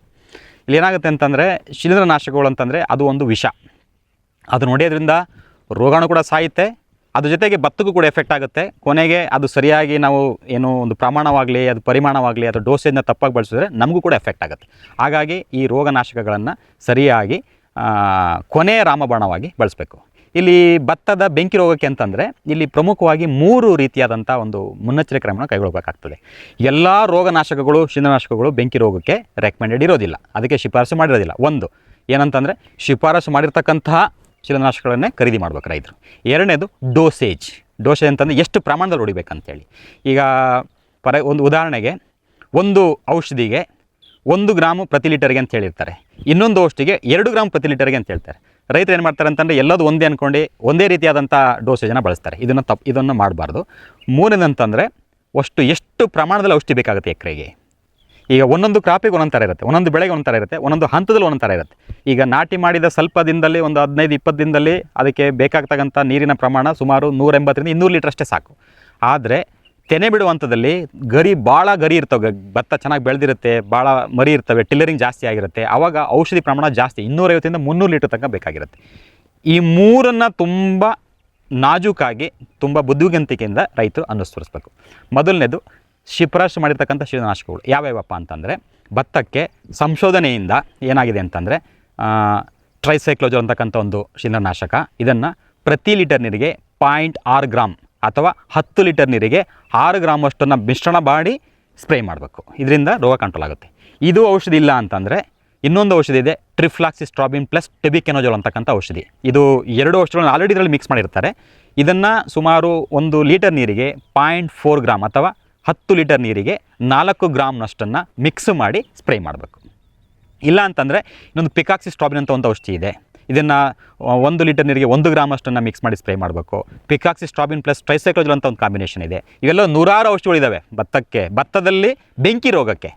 ಇಲ್ಲಿ ಏನಾಗುತ್ತೆ ಅಂತಂದರೆ ಶಿಲೀಂಧ್ರನಾಶಕಗಳು ಅಂತಂದರೆ ಅದು ಒಂದು ವಿಷ. ಅದು ನೋಡೋದ್ರಿಂದ ರೋಗಾಣು ಕೂಡ ಸಾಯುತ್ತೆ, ಅದ್ರ ಜೊತೆಗೆ ಭತ್ತಕ್ಕೂ ಕೂಡ ಎಫೆಕ್ಟ್ ಆಗುತ್ತೆ. ಕೊನೆಗೆ ಅದು ಸರಿಯಾಗಿ ನಾವು ಏನೋ ಒಂದು ಪ್ರಮಾಣವಾಗಲಿ, ಅದು ಪರಿಮಾಣವಾಗಲಿ, ಅದು ಡೋಸೇಜ್ನ ತಪ್ಪಾಗಿ ಬಳಸಿದ್ರೆ ನಮಗೂ ಕೂಡ ಎಫೆಕ್ಟ್ ಆಗುತ್ತೆ. ಹಾಗಾಗಿ ಈ ರೋಗನಾಶಕಗಳನ್ನು ಸರಿಯಾಗಿ ಕೊನೆಯ ರಾಮಬಾಣವಾಗಿ ಬಳಸಬೇಕು. ಇಲ್ಲಿ ಭತ್ತದ ಬೆಂಕಿ ರೋಗಕ್ಕೆ ಅಂತಂದರೆ ಇಲ್ಲಿ ಪ್ರಮುಖವಾಗಿ 3 ರೀತಿಯಾದಂಥ ಒಂದು ಮುನ್ನೆಚ್ಚರಿಕೆ ಕ್ರಮವನ್ನು ಕೈಗೊಳ್ಳಬೇಕಾಗ್ತದೆ. ಎಲ್ಲ ರೋಗನಾಶಕಗಳು, ಶಿಲೀಂಧ್ರನಾಶಕಗಳು ಬೆಂಕಿ ರೋಗಕ್ಕೆ ರೆಕಮೆಂಡೆಡ್ ಇರೋದಿಲ್ಲ, ಅದಕ್ಕೆ ಶಿಫಾರಸು ಮಾಡಿರೋದಿಲ್ಲ. ಒಂದು ಏನಂತಂದರೆ ಶಿಫಾರಸು ಮಾಡಿರ್ತಕ್ಕಂತಹ ಶಿಲೀಂಧ್ರನಾಶಕಗಳನ್ನೇ ಖರೀದಿ ಮಾಡ್ಬೇಕು ರೈತರು. ಎರಡನೇದು ಡೋಸೇಜ್ ಅಂತಂದರೆ ಎಷ್ಟು ಪ್ರಮಾಣದಲ್ಲಿ ಹೊಡಿಬೇಕಂತೇಳಿ. ಈಗ ಒಂದು ಉದಾಹರಣೆಗೆ ಒಂದು ಔಷಧಿಗೆ 1 ಗ್ರಾಮು ಪ್ರತಿ ಲೀಟರ್ಗೆ ಅಂತ ಹೇಳಿರ್ತಾರೆ, ಇನ್ನೊಂದು ಔಷಧಿಗೆ 2 ಗ್ರಾಮ್ ಪ್ರತಿ ಲೀಟರ್ಗೆ ಅಂತ ಹೇಳ್ತಾರೆ. ರೈತರು ಏನು ಮಾಡ್ತಾರೆ ಅಂತಂದರೆ ಎಲ್ಲದು ಒಂದೇ ಅಂದ್ಕೊಂಡು ಒಂದೇ ರೀತಿಯಾದಂಥ ಡೋಸೇಜನ್ನು ಬಳಸ್ತಾರೆ. ಇದನ್ನು ಮಾಡಬಾರ್ದು. ಮೂರನೇದಂತಂದರೆ ಎಷ್ಟು ಪ್ರಮಾಣದಲ್ಲಿ ಔಷಧಿ ಬೇಕಾಗುತ್ತೆ ಎಕರೆಗೆ. ಈಗ ಒಂದೊಂದು ಕ್ರಾಪಿಗೆ ಒಂದೊಂದು ಥರ ಇರುತ್ತೆ, ಒಂದೊಂದು ಬೆಳೆಗೆ ಒಂದೊಂದು ಥರ ಇರುತ್ತೆ, ಒಂದೊಂದು ಹಂತದಲ್ಲಿ ಒಂದೊಂದು ಥರ ಇರುತ್ತೆ. ಈಗ ನಾಟಿ ಮಾಡಿದ ಸ್ವಲ್ಪ ದಿನದಲ್ಲಿ ಒಂದು 15-20 ದಿನದಲ್ಲಿ ಅದಕ್ಕೆ ಬೇಕಾಗ್ತಕ್ಕಂಥ ನೀರಿನ ಪ್ರಮಾಣ ಸುಮಾರು 180-200 ಲೀಟ್ರ್ ಅಷ್ಟೇ ಸಾಕು. ಆದರೆ ತೆನೆ ಬಿಡುವ ಹಂತದಲ್ಲಿ ಭಾಳ ಗರಿ ಇರ್ತವೆ, ಭತ್ತ ಚೆನ್ನಾಗಿ ಬೆಳೆದಿರುತ್ತೆ, ಭಾಳ ಮರಿ ಇರ್ತವೆ, ಟಿಲ್ಲರಿಂಗ್ ಜಾಸ್ತಿ ಆಗಿರುತ್ತೆ. ಆವಾಗ ಔಷಧಿ ಪ್ರಮಾಣ ಜಾಸ್ತಿ 250-300 ಲೀಟ್ರ್ ತನಕ ಬೇಕಾಗಿರುತ್ತೆ. ಈ ಮೂರನ್ನು ತುಂಬ ನಾಜೂಕಾಗಿ ತುಂಬ ಬುದ್ಧಿವಂತಿಕೆಯಿಂದ ರೈತರು ಅನುಸರಿಸಬೇಕು. ಮೊದಲನೇದು ಶಿಫಾರಸು ಮಾಡಿರ್ತಕ್ಕಂಥ ಶಿಲೀಂಧ್ರನಾಶಕಗಳು ಯಾವ್ಯಾವಪ್ಪ ಅಂತಂದರೆ, ಭತ್ತಕ್ಕೆ ಸಂಶೋಧನೆಯಿಂದ ಏನಾಗಿದೆ ಅಂತಂದರೆ ಟ್ರೈಸೈಕ್ಲೋಜೋಲ್ ಅಂತಕ್ಕಂಥ ಒಂದು ಶಿಲೀಂಧ್ರನಾಶಕ, ಇದನ್ನು ಪ್ರತಿ ಲೀಟರ್ ನೀರಿಗೆ 0.6 ಗ್ರಾಮ್ ಅಥವಾ 10 ಲೀಟರ್ ನೀರಿಗೆ 6 ಗ್ರಾಮ್ ಅಷ್ಟನ್ನು ಮಿಶ್ರಣ ಮಾಡಿ ಸ್ಪ್ರೇ ಮಾಡಬೇಕು. ಇದರಿಂದ ರೋಗ ಕಂಟ್ರೋಲ್ ಆಗುತ್ತೆ. ಇದು ಔಷಧಿ ಇಲ್ಲ ಅಂತಂದರೆ ಇನ್ನೊಂದು ಔಷಧಿ ಇದೆ, ಟ್ರಿಫ್ಲಾಕ್ಸಿಸ್ಟ್ರಾಬಿನ್ ಪ್ಲಸ್ ಟೆಬಿಕೆನೋಜೋಲ್ ಅಂತಕ್ಕಂಥ ಔಷಧಿ. ಇದು 2 ಔಷಧಿಗಳನ್ನು ಆಲ್ರೆಡಿ ಇದರಲ್ಲಿ ಮಿಕ್ಸ್ ಮಾಡಿರ್ತಾರೆ. ಇದನ್ನು ಸುಮಾರು 1 ಲೀಟರ್ ನೀರಿಗೆ 0.4 ಗ್ರಾಮ್ ಅಥವಾ 10 ಲೀಟರ್ ನೀರಿಗೆ 4 ಗ್ರಾಮ್ನಷ್ಟನ್ನು ಮಿಕ್ಸ್ ಮಾಡಿ ಸ್ಪ್ರೇ ಮಾಡಬೇಕು. ಇಲ್ಲ ಅಂತಂದರೆ ಇನ್ನೊಂದು ಪಿಕಾಕ್ಸಿಸ್ಟ್ರಾಬಿನ್ ಅಂತ ಒಂದು ಔಷಧಿ ಇದೆ, ಇದನ್ನು 1 ಲೀಟರ್ ನೀರಿಗೆ 1 ಗ್ರಾಮ್ ಅಷ್ಟನ್ನು ಮಿಕ್ಸ್ ಮಾಡಿ ಸ್ಪ್ರೇ ಮಾಡಬೇಕು. ಪಿಕಾಕ್ಸಿಸ್ಟ್ರಾಬಿನ್ ಪ್ಲಸ್ ಟ್ರೈಸೈಕ್ಲೋಜೋಲ್ ಅಂತ ಒಂದು ಕಾಂಬಿನೇಷನ್ ಇದೆ. ಇವೆಲ್ಲ 100 ಔಷಧಿಗಳಿದ್ದಾವೆ ಭತ್ತದಲ್ಲಿ ಬೆಂಕಿ ರೋಗಕ್ಕೆ.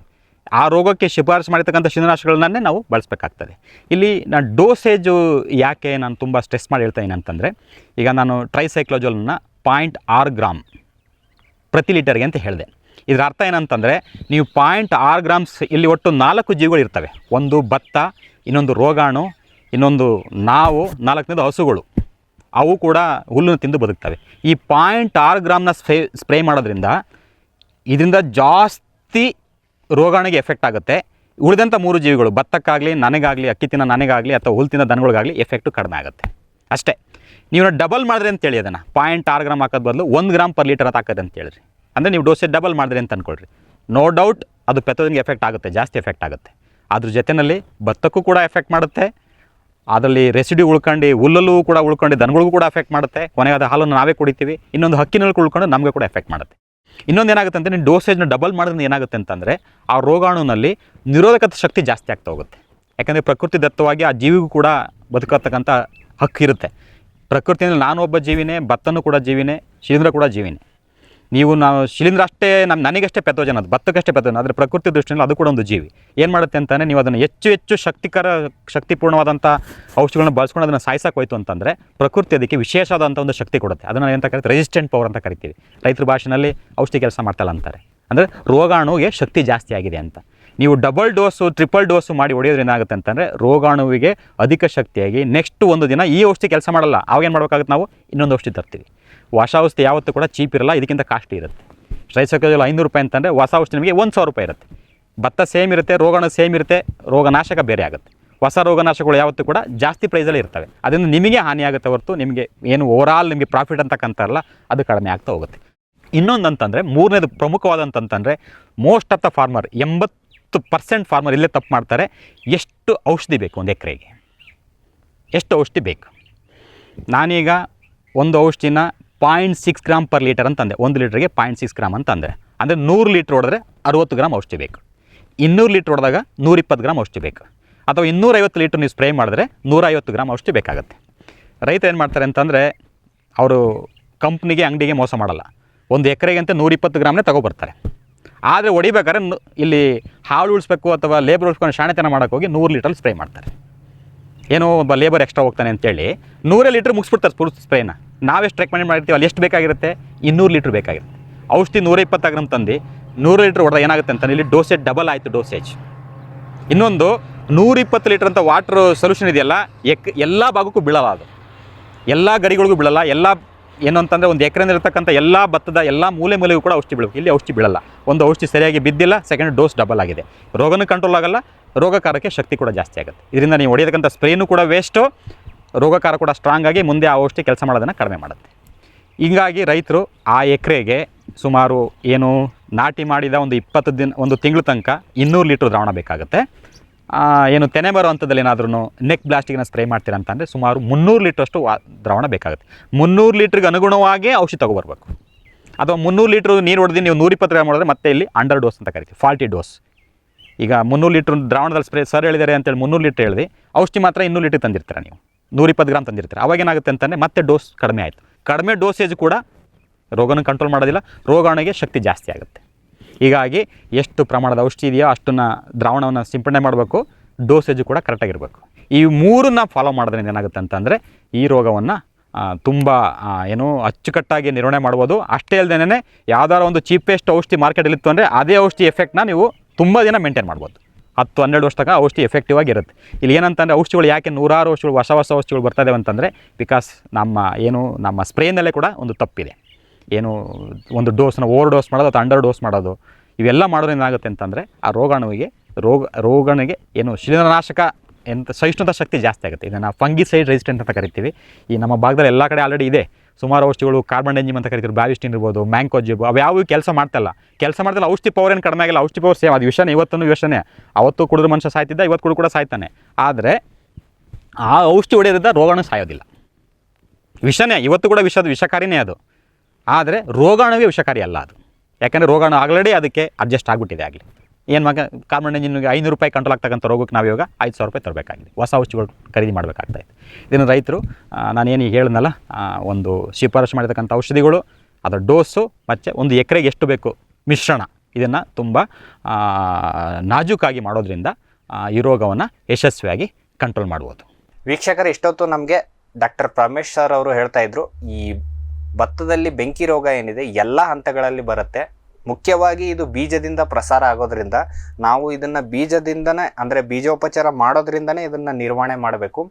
ಆ ರೋಗಕ್ಕೆ ಶಿಫಾರಸು ಮಾಡಿರ್ತಕ್ಕಂಥ ಶಿಲೀಂಧ್ರನಾಶಕಗಳನ್ನೇ ನಾವು ಬಳಸಬೇಕಾಗ್ತದೆ. ಇಲ್ಲಿ ನಾನು ಡೋಸೇಜು ಯಾಕೆ ನಾನು ತುಂಬ ಸ್ಟ್ರೆಸ್ ಮಾಡಿ ಹೇಳ್ತಾ ಇದ್ದೀನಿ ಅಂತಂದರೆ, ಈಗ ನಾನು ಟ್ರೈಸೈಕ್ಲೋಜೋಲನ್ನ 0.6 ಗ್ರಾಮ್ ಪ್ರತಿ ಲೀಟರ್ಗೆ ಅಂತ ಹೇಳಿದೆ. ಇದರ ಅರ್ಥ ಏನಂತಂದರೆ, ನೀವು 0.6 ಗ್ರಾಮ್ಸ್ ಇಲ್ಲಿ ಒಟ್ಟು 4 ಜೀವಿಗಳು ಇರ್ತವೆ. ಒಂದು ಭತ್ತ, ಇನ್ನೊಂದು ರೋಗಾಣು, ಇನ್ನೊಂದು ನಾವು, 4ನೇದು ಹಸುಗಳು. ಅವು ಕೂಡ ಹುಲ್ಲನ್ನು ತಿಂದು ಬದುಕ್ತವೆ. ಈ 0.6 ಗ್ರಾಮ್ನ ಸ್ಪ್ರೇ ಮಾಡೋದ್ರಿಂದ ಇದರಿಂದ ಜಾಸ್ತಿ ರೋಗಾಣುಗೆ ಎಫೆಕ್ಟ್ ಆಗುತ್ತೆ. ಉಳಿದಂಥ 3 ಜೀವಿಗಳು, ಭತ್ತಕ್ಕಾಗಲಿ, ನನಗಾಗಲಿ, ಅಕ್ಕಿ ತಿನ್ನೋ ನನಗಾಗಲಿ ಅಥವಾ ಹುಲ್ಲು ತಿನ್ನೋ ದನಗಳಿಗಾಗಲಿ ಎಫೆಕ್ಟು ಕಡಿಮೆ ಆಗುತ್ತೆ ಅಷ್ಟೇ. ನೀವು ಡಬಲ್ ಮಾಡಿದ್ರೆ ಅಂತೇಳಿ ಅದನ್ನು 0.6 ಗ್ರಾಮ್ ಹಾಕೋದು ಬದಲು 1 ಗ್ರಾಮ್ ಪರ್ ಲೀಟರ್ ಅಂತ ಹಾಕೋದು ಅಂತ ಹೇಳಿರಿ. ಅಂದರೆ ನೀವು ಡೋಸೇಜ್ ಡಬಲ್ ಮಾಡಿದ್ರೆ ಅಂತ ಅಂದ್ಕೊಳ್ರಿ. ನೋ ಡೌಟ್ ಅದು ಪೆಥೋಜನ್ಗೆ ಎಫೆಕ್ಟ್ ಆಗುತ್ತೆ, ಜಾಸ್ತಿ ಎಫೆಕ್ಟ್ ಆಗುತ್ತೆ. ಅದ್ರ ಜೊತೆಯಲ್ಲಿ ಭತ್ತಕ್ಕೂ ಕೂಡ ಎಫೆಕ್ಟ್ ಮಾಡುತ್ತೆ, ಅದರಲ್ಲಿ ರೆಸಿಡ್ಯೂ ಉಳ್ಕೊಂಡು ಹುಲ್ಲಲ್ಲೂ ಕೂಡ ಉಳ್ಕೊಂಡು ದನಗಳಿಗೂ ಕೂಡ ಎಫೆಕ್ಟ್ ಮಾಡುತ್ತೆ. ಕೊನೆಗೆ ಅದು ಹಾಲನ್ನು ನಾವೇ ಕುಡಿತೀವಿ. ಇನ್ನೊಂದು ಹಕ್ಕಿನಲ್ಲಿ ಉಳ್ಕೊಂಡು ನಮಗೆ ಕೂಡ ಎಫೆಕ್ಟ್ ಮಾಡುತ್ತೆ. ಇನ್ನೊಂದು ಏನಾಗುತ್ತೆ ಅಂತ, ನೀವು ಡೋಸೇಜ್ನ ಡಬಲ್ ಮಾಡೋದ್ರಿಂದ ಏನಾಗುತ್ತೆ ಅಂತಂದರೆ, ಆ ರೋಗಾಣುನಲ್ಲಿ ನಿರೋಧಕತೆ ಶಕ್ತಿ ಜಾಸ್ತಿ ಆಗ್ತಾ ಹೋಗುತ್ತೆ. ಯಾಕಂದರೆ ಪ್ರಕೃತಿ ದತ್ತವಾಗಿ ಆ ಜೀವಿಗೂ ಕೂಡ ಬದುಕತಕ್ಕಂಥ ಹಕ್ಕಿರುತ್ತೆ. ಪ್ರಕೃತಿಯಲ್ಲಿ ನಾನು ಒಬ್ಬ ಜೀವಿನೇ, ಭತ್ತನೂ ಕೂಡ ಜೀವಿನೇ, ಶಿಲೀಂಧ್ರ ಕೂಡ ಜೀವಿನೇ. ನಾವು ಶಿಲೀಂಧ್ರ ಅಷ್ಟೇ ನನಗಷ್ಟೇ ಪೆಥೋಜನ್, ಅದು ಭತ್ತಕ್ಕಷ್ಟೇ ಪೆಥೋಜನ್. ಆದರೆ ಪ್ರಕೃತಿ ದೃಷ್ಟಿಯಲ್ಲಿ ಅದು ಕೂಡ ಒಂದು ಜೀವಿ. ಏನು ಮಾಡುತ್ತೆ ಅಂತಾನೆ, ನೀವು ಅದನ್ನು ಹೆಚ್ಚು ಶಕ್ತಿಪೂರ್ಣವಾದಂಥ ಔಷಧಿಗಳನ್ನ ಬಳಸ್ಕೊಂಡು ಅದನ್ನು ಸಾಯಿಸಕ್ಕೆ ಹೋಯ್ತು ಅಂತಂದರೆ, ಪ್ರಕೃತಿ ಅದಕ್ಕೆ ವಿಶೇಷವಾದಂಥ ಒಂದು ಶಕ್ತಿ ಕೊಡುತ್ತೆ. ಅದನ್ನು ಎಂತ ಕರಿತೀವಿ, ರೆಸಿಸ್ಟೆಂಟ್ ಪವರ್ ಅಂತ ಕರಿತೀವಿ. ರೈತರ ಭಾಷೆಯಲ್ಲಿ ಔಷಧಿ ಕೆಲಸ ಮಾಡ್ತಲ್ಲ ಅಂತಾರೆ. ಅಂದರೆ ರೋಗಾಣುವಿಗೆ ಶಕ್ತಿ ಜಾಸ್ತಿ ಆಗಿದೆ ಅಂತ. ನೀವು ಡಬಲ್ ಡೋಸು, ಟ್ರಿಪಲ್ ಡೋಸು ಮಾಡಿ ಹೊಡೆಯೋದ್ರಿಂದ ಏನಾಗುತ್ತೆ ಅಂತಂದರೆ, ರೋಗಾಣುವಿಗೆ ಅಧಿಕ ಶಕ್ತಿಯಾಗಿ ನೆಕ್ಸ್ಟ್ ಒಂದು ದಿನ ಈ ಔಷಧಿ ಕೆಲಸ ಮಾಡಲ್ಲ. ಅವಾಗೇನು ಮಾಡಬೇಕಾಗುತ್ತೆ, ನಾವು ಇನ್ನೊಂದು ಔಷಧಿ ತರ್ತೀವಿ. ಹೊಸ ಔಷಧಿ ಯಾವತ್ತೂ ಕೂಡ ಚೀಪ್ ಇರಲ್ಲ, ಇದಕ್ಕಿಂತ ಕಾಸ್ಟ್ಲಿ ಇರುತ್ತೆ. ಟ್ರೈಸೈಕ್ಲೋಜೋಲ್ 500 ರೂಪಾಯಿ ಅಂತಂದರೆ ಹೊಸ ಔಷಧಿ ನಿಮಗೆ 1000 ರೂಪಾಯಿ ಇರುತ್ತೆ. ಭತ್ತ ಸೇಮ್ ಇರುತ್ತೆ, ರೋಗಾಣು ಸೇಮ್ ಇರುತ್ತೆ, ರೋಗನಾಶಕ ಬೇರೆ ಆಗುತ್ತೆ. ಹೊಸ ರೋಗನಾಶಕಗಳು ಯಾವತ್ತೂ ಕೂಡ ಜಾಸ್ತಿ ಪ್ರೈಸಲ್ಲಿ ಇರ್ತವೆ. ಅದರಿಂದ ನಿಮಗೆ ಹಾನಿ ಆಗುತ್ತೆ ಹೊರತು ನಿಮಗೆ ಏನು ಓವರಾಲ್ ನಿಮಗೆ ಪ್ರಾಫಿಟ್ ಅಂತಕ್ಕಂತಾರಲ್ಲ, ಅದು ಕಡಿಮೆ ಆಗ್ತಾ ಹೋಗುತ್ತೆ. ಇನ್ನೊಂದು ಅಂತಂದರೆ, ಮೂರನೇದು ಪ್ರಮುಖವಾದಂತಂದರೆ, most of the farmer 80% farmer ಇಲ್ಲೇ ತಪ್ಪು ಮಾಡ್ತಾರೆ. ಎಷ್ಟು ಔಷಧಿ ಬೇಕು ಒಂದು ಎಕರೆಗೆ, ಎಷ್ಟು ಔಷಧಿ ಬೇಕು? ನಾನೀಗ ಒಂದು ಔಷಧಿನ 0.6 ಗ್ರಾಮ್ ಪರ್ ಲೀಟರ್ ಅಂತಂದೆ. 1 ಲೀಟ್ರಿಗೆ 0.6 ಗ್ರಾಮ್ ಅಂತಂದರೆ, ಅಂದರೆ 100 ಲೀಟ್ರ್ ಹೊಡೆದ್ರೆ 60 ಗ್ರಾಮ್ ಔಷಧಿ ಬೇಕು. 200 ಲೀಟ್ರ್ ಹೊಡೆದಾಗ 120 ಗ್ರಾಮ್ ಔಷಧಿ ಬೇಕು. ಅಥವಾ 250 ಲೀಟ್ರ್ ನೀವು ಸ್ಪ್ರೇ ಮಾಡಿದ್ರೆ 150 ಗ್ರಾಮ್ ಔಷಧಿ ಬೇಕಾಗುತ್ತೆ. ರೈತ ಏನು ಮಾಡ್ತಾರೆ ಅಂತಂದರೆ, ಅವರು ಕಂಪ್ನಿಗೆ, ಅಂಗಡಿಗೆ ಮೋಸ ಮಾಡಲ್ಲ. ಒಂದು ಎಕರೆಗೆ ಅಂತ 120 ಗ್ರಾಮ್ನೇ ತಗೊಬರ್ತಾರೆ. ಆದರೆ ಹೊಡಿಬೇಕಾದ್ರೆ ಇಲ್ಲಿ ಹಾಳು ಉಳಿಸ್ಬೇಕು ಅಥವಾ ಲೇಬರ್ ಉಳಿಸ್ಕೊಂಡು ಶಾಣೆತನ ಮಾಡೋಕ್ಕೆ ಹೋಗಿ 100 ಲೀಟ್ರಲ್ಲಿ ಸ್ಪ್ರೇ ಮಾಡ್ತಾರೆ. ಏನೋ ಒಬ್ಬ ಲೇಬರ್ ಎಕ್ಸ್ಟ್ರಾ ಹೋಗ್ತಾನೆ ಅಂತೇಳಿ 100 ಲೀಟ್ರ್ ಮುಗಿಸ್ಬಿಡ್ತಾರೆ ಪೂರ್ತಿ ಸ್ಪ್ರೇನ. ನಾವೆಷ್ಟು ರೆಕಮೆಂಡ್ ಮಾಡಿರ್ತೀವಿ ಅಲ್ಲಿ ಎಷ್ಟು ಬೇಕಾಗಿರುತ್ತೆ, 200 ಲೀಟ್ರ್ ಬೇಕಾಗಿರುತ್ತೆ. ಔಷಧಿ 120 ಗ್ರಾಮ್ ತಂದು 100 ಲೀಟ್ರ್ ಹೊಡೆದ ಏನಾಗುತ್ತೆ ಅಂತಂದರೆ, ಇಲ್ಲಿ ಡೋಸೇಜ್ ಡಬಲ್ ಆಯಿತು ಡೋಸೇಜ್. ಇನ್ನೊಂದು 120 ಲೀಟ್ರ್ ಅಂತ ವಾಟ್ರ್ ಸೊಲ್ಯೂಷನ್ ಇದೆಯಲ್ಲ, ಎಲ್ಲ ಭಾಗಕ್ಕೂ ಬೀಳಲ್ಲ, ಅದು ಎಲ್ಲ ಗರಿಗಳಿಗೂ ಬೀಳಲ್ಲ. ಎಲ್ಲ ಏನು ಅಂತಂದರೆ, ಒಂದು ಎಕರೆಯಿಂದ ಇರತಕ್ಕಂಥ ಎಲ್ಲ ಭತ್ತದ ಎಲ್ಲ ಮೂಲೆಗೂ ಕೂಡ ಔಷಧಿ ಬೀಳಬೇಕು. ಇಲ್ಲಿ ಔಷಧಿ ಬೀಳಲ್ಲ. ಒಂದು ಔಷಧಿ ಸರಿಯಾಗಿ ಬಿದ್ದಿಲ್ಲ, ಸೆಕೆಂಡ್ ಡೋಸ್ ಡಬಲ್ ಆಗಿದೆ. ರೋಗನೂ ಕಂಟ್ರೋಲ್ ಆಗಲ್ಲ, ರೋಗಕಾರಕ್ಕೆ ಶಕ್ತಿ ಕೂಡ ಜಾಸ್ತಿ ಆಗುತ್ತೆ. ಇದರಿಂದ ನೀವು ಹೊಡೆಯತಕ್ಕಂಥ ಸ್ಪ್ರೇನೂ ಕೂಡ ವೇಸ್ಟು, ರೋಗಕಾರ ಕೂಡ ಸ್ಟ್ರಾಂಗ್ ಆಗಿ ಮುಂದೆ ಆ ಔಷಧಿ ಕೆಲಸ ಮಾಡೋದನ್ನು ಕಡಿಮೆ ಮಾಡುತ್ತೆ. ಹೀಗಾಗಿ ರೈತರು ಆ ಎಕರೆಗೆ ಸುಮಾರು ಏನು ನಾಟಿ ಮಾಡಿದ ಒಂದು 20 ದಿನ, ಒಂದು ತಿಂಗಳು ತನಕ 200 ಲೀಟ್ರ್ ದ್ರಾವಣ ಬೇಕಾಗುತ್ತೆ. ಏನು ತೆನೆ ಬರೋ ಹಂತದಲ್ಲಿ ಏನಾದ್ರೂ ನೆಕ್ ಬ್ಲಾಸ್ಟಿಂಗ್ನ ಸ್ಪ್ರೇ ಮಾಡ್ತೀರಾ ಅಂತಂದರೆ ಸುಮಾರು 300 ಲೀಟ್ರಷ್ಟು ದ್ರಾವಣ ಬೇಕಾಗುತ್ತೆ. 300 ಲೀಟ್ರಿಗೆ ಅನುಗುಣವಾಗಿ ಔಷಧಿ ತೊಗೊಬರ್ಬೇಕು. ಅಥವಾ 300 ಲೀಟ್ರ್ ನೀರು ಹೊಡೆದು ನೀವು 120 ಗ್ರಾಮ್ ಮಾಡಿದ್ರೆ ಮತ್ತೆ ಇಲ್ಲಿ ಅಂಡರ್ ಡೋಸ್ ಅಂತ ಕರಿತೀವಿ, ಫಾಲ್ಟಿ ಡೋಸ್. ಈಗ 300 ಲೀಟ್ರ್ ದ್ರಾವಣದಲ್ಲಿ ಸ್ಪ್ರೇ ಸರ್ ಹೇಳಿದ್ದಾರೆ ಅಂತೇಳಿ 300 ಲೀಟ್ರ್ ಹೇಳಿದೆ, ಔಷಧಿ ಮಾತ್ರ 200 ಲೀಟ್ರ್ ತಂದಿರ್ತೀರ, ನೀವು 120 ಗ್ರಾಮ್ ತಂದಿರ್ತೀರ. ಅವಾಗೇನಾಗುತ್ತೆ ಅಂತಂದರೆ ಮತ್ತೆ ಡೋಸ್ ಕಡಿಮೆ ಆಯಿತು. ಕಡಿಮೆ ಡೋಸೇಜ್ ಕೂಡ ರೋಗನ ಕಂಟ್ರೋಲ್ ಮಾಡೋದಿಲ್ಲ, ರೋಗಾಣುಗೆ ಶಕ್ತಿ ಜಾಸ್ತಿ ಆಗುತ್ತೆ. ಹೀಗಾಗಿ ಎಷ್ಟು ಪ್ರಮಾಣದ ಔಷಧಿ ಇದೆಯೋ ಅಷ್ಟನ್ನು ದ್ರಾವಣವನ್ನು ಸಿಂಪಡಣೆ ಮಾಡಬೇಕು, ಡೋಸೇಜು ಕೂಡ ಕರೆಕ್ಟಾಗಿರಬೇಕು. ಈ ಮೂರನ್ನ ಫಾಲೋ ಮಾಡೋದ್ರಿಂದ ಏನಾಗುತ್ತೆ ಅಂತಂದರೆ ಈ ರೋಗವನ್ನು ತುಂಬ ಅಚ್ಚುಕಟ್ಟಾಗಿ ನಿರ್ವಹಣೆ ಮಾಡ್ಬೋದು. ಅಷ್ಟೇ ಅಲ್ಲದೇ ಯಾವ್ದಾದ್ರು ಒಂದು ಚೀಪೆಸ್ಟ್ ಔಷಧಿ ಮಾರ್ಕೆಟಲ್ಲಿತ್ತು ಅಂದರೆ ಅದೇ ಔಷಧಿ ಎಫೆಕ್ಟ್ನ ನೀವು ತುಂಬ ದಿನ ಮೇಂಟೈನ್ ಮಾಡ್ಬೋದು. 10-12 ವರ್ಷ ತನಕ ಔಷಧಿ ಎಫೆಕ್ಟಿವ್ ಆಗಿರುತ್ತೆ. ಇಲ್ಲಿ ಏನಂತಂದರೆ ಔಷಧಿಗಳು ಯಾಕೆ ನೂರಾರು ಔಷಧಿಗಳು ಹೊಸ ಔಷಧಿಗಳು ಬರ್ತಾ ಇದ್ದಾವೆ ಅಂತಂದರೆ ಬಿಕಾಸ್ ನಮ್ಮ ಸ್ಪ್ರೇನಲ್ಲೇ ಕೂಡ ಒಂದು ತಪ್ಪಿದೆ. ಒಂದು ಡೋಸ್ನ ಓವರ್ ಡೋಸ್ ಮಾಡೋದು ಅಥವಾ ಅಂಡರ್ ಡೋಸ್ ಮಾಡೋದು, ಇವೆಲ್ಲ ಮಾಡೋದ್ರಿಂದ ಏನಾಗುತ್ತೆ ಅಂತಂದರೆ ಆ ರೋಗಾಣುವಿಗೆ ಶಿಲೀಂಧ್ರನಾಶಕ ಸಹಿಷ್ಣುತಾ ಶಕ್ತಿ ಜಾಸ್ತಿ ಆಗುತ್ತೆ. ಇದನ್ನು ಫಂಗಿಸೈಡ್ ರೆಸಿಸ್ಟೆಂಟ್ ಅಂತ ಕರಿತೀವಿ. ಈ ನಮ್ಮ ಭಾಗದಲ್ಲಿ ಎಲ್ಲ ಕಡೆ ಆಲ್ರೆಡಿ ಇದೆ ಸುಮಾರು ಔಷಧಿಗಳು. ಕಾರ್ಬನ್ ಎಂಜಿಮ್ ಅಂತ ಕರಿತೀವಿ, ಬ್ಯಾವಿಸ್ಟಿನ್ ಇರ್ಬೋದು, ಮ್ಯಾಂಕೋಜಿಬ್, ಅವು ಯಾವೂ ಕೆಲಸ ಮಾಡ್ತಿಲ್ಲ. ಔಷಧಿ ಪವರ್ ಏನು ಕಡಿಮೆ ಆಗಿಲ್ಲ, ಔಷಧಿ ಪವರ್ ಸೇಮ್. ಅದು ಇವತ್ತೂ ವಿಷನೇ. ಅವತ್ತು ಕುಡಿದ್ರೆ ಮನುಷ್ಯ ಸಾಯ್ತಿದ್ದ, ಇವತ್ತು ಕೂಡ ಸಾಯ್ತಾನೆ. ಆದರೆ ಆ ಔಷಧಿ ಹೊಡೆಯೋದ್ರಿಂದ ರೋಗಾಣು ಸಾಯೋದಿಲ್ಲ. ವಿಷನೇ ಇವತ್ತು ಕೂಡ ವಿಷಕಾರಿನೇ ಅದು. ಆದರೆ ರೋಗಾಣುವಿಗೆ ವಿಷಕಾರಿ ಅಲ್ಲ ಅದು. ಯಾಕೆಂದರೆ ರೋಗಾಣು ಆಲ್ರೆಡಿ ಅದಕ್ಕೆ ಅಡ್ಜಸ್ಟ್ ಆಗಿಬಿಟ್ಟಿದೆ. ಆಗಲಿ ಕಾರ್ಬನ್ ಎಂಜಿನ್ಗೆ ₹500 ಕಂಟ್ರೋಲ್ ಆಗ್ತಕ್ಕಂಥ ರೋಗಕ್ಕೆ ನಾವು ಇವಾಗ ₹5,000 ತರಬೇಕಾಗಿದೆ. ಹೊಸ ಔಷಧಿಗಳು ಖರೀದಿ ಮಾಡಬೇಕಾಗ್ತಾಯಿದೆ. ಇದನ್ನು ರೈತರು ನಾನೇನು ಹೇಳಿದ್ನಲ್ಲ, ಒಂದು ಶಿಫಾರಸು ಮಾಡಿರ್ತಕ್ಕಂಥ ಔಷಧಿಗಳು, ಅದರ ಡೋಸು ಮತ್ತು ಒಂದು ಎಕರೆಗೆ ಎಷ್ಟು ಬೇಕು ಮಿಶ್ರಣ, ಇದನ್ನು ತುಂಬ ನಾಜೂಕಾಗಿ ಮಾಡೋದ್ರಿಂದ ಈ ರೋಗವನ್ನು ಯಶಸ್ವಿಯಾಗಿ ಕಂಟ್ರೋಲ್ ಮಾಡ್ಬೋದು. ವೀಕ್ಷಕರು, ಇಷ್ಟೊತ್ತು ನಮಗೆ ಡಾಕ್ಟರ್ ಪ್ರಮೇಶ್ ಸರ್ ಅವರು ಹೇಳ್ತಾ ಇದ್ರು, ಈ ಭತ್ತದಲ್ಲಿ ಬೆಂಕಿ ರೋಗ ಏನಿದೆ ಎಲ್ಲ ಹಂತಗಳಲ್ಲಿ ಬರುತ್ತೆ. ಮುಖ್ಯವಾಗಿ ಇದು ಬೀಜದಿಂದ ಪ್ರಸಾರ ಆಗೋದ್ರಿಂದ ನಾವು ಇದನ್ನು ಬೀಜದಿಂದನೇ ಅಂದರೆ ಬೀಜೋಪಚಾರ ಮಾಡೋದ್ರಿಂದನೇ ಇದನ್ನು ನಿರ್ವಹಣೆ ಮಾಡಬೇಕು.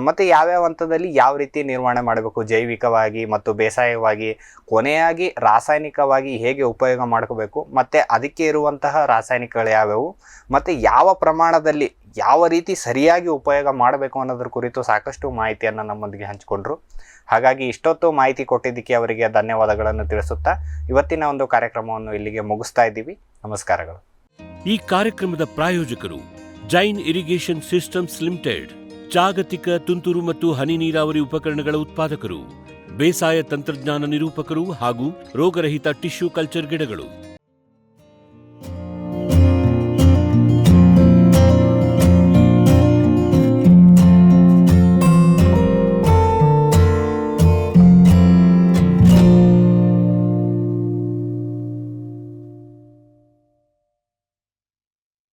ಮತ್ತು ಯಾವ್ಯಾವ ಹಂತದಲ್ಲಿ ಯಾವ ರೀತಿ ನಿರ್ವಹಣೆ ಮಾಡಬೇಕು, ಜೈವಿಕವಾಗಿ ಮತ್ತು ಬೇಸಾಯವಾಗಿ, ಕೊನೆಯಾಗಿ ರಾಸಾಯನಿಕವಾಗಿ ಹೇಗೆ ಉಪಯೋಗ ಮಾಡ್ಕೋಬೇಕು, ಮತ್ತು ಅದಕ್ಕೆ ಇರುವಂತಹ ರಾಸಾಯನಿಕಗಳು ಯಾವ್ಯಾವು, ಮತ್ತು ಯಾವ ಪ್ರಮಾಣದಲ್ಲಿ ಯಾವ ರೀತಿ ಸರಿಯಾಗಿ ಉಪಯೋಗ ಮಾಡಬೇಕು ಅನ್ನೋದ್ರ ಕುರಿತು ಸಾಕಷ್ಟು ಮಾಹಿತಿಯನ್ನು ನಮ್ಮೊಂದಿಗೆ ಹಂಚಿಕೊಂಡ್ರು. ಹಾಗಾಗಿ ಇಷ್ಟೊತ್ತು ಮಾಹಿತಿ ಕೊಟ್ಟಿದ್ದಕ್ಕೆ ಅವರಿಗೆ ಧನ್ಯವಾದಗಳನ್ನು ತಿಳಿಸುತ್ತಾ ಇವತ್ತಿನ ಒಂದು ಕಾರ್ಯಕ್ರಮವನ್ನು ಇಲ್ಲಿಗೆ ಮುಗಿಸ್ತಾ ಇದ್ದೀವಿ. ನಮಸ್ಕಾರಗಳು. ಈ ಕಾರ್ಯಕ್ರಮದ ಪ್ರಾಯೋಜಕರು ಜೈನ್ ಇರಿಗೇಷನ್ ಸಿಸ್ಟಮ್ಸ್ ಲಿಮಿಟೆಡ್, ಜಾಗತಿಕ ತುಂತುರು ಮತ್ತು ಹನಿ ನೀರಾವರಿ ಉಪಕರಣಗಳ ಉತ್ಪಾದಕರು, ಬೇಸಾಯ ತಂತ್ರಜ್ಞಾನ ನಿರೂಪಕರು ಹಾಗೂ ರೋಗರಹಿತ ಟಿಶ್ಯೂ ಕಲ್ಚರ್ ಗಿಡಗಳು.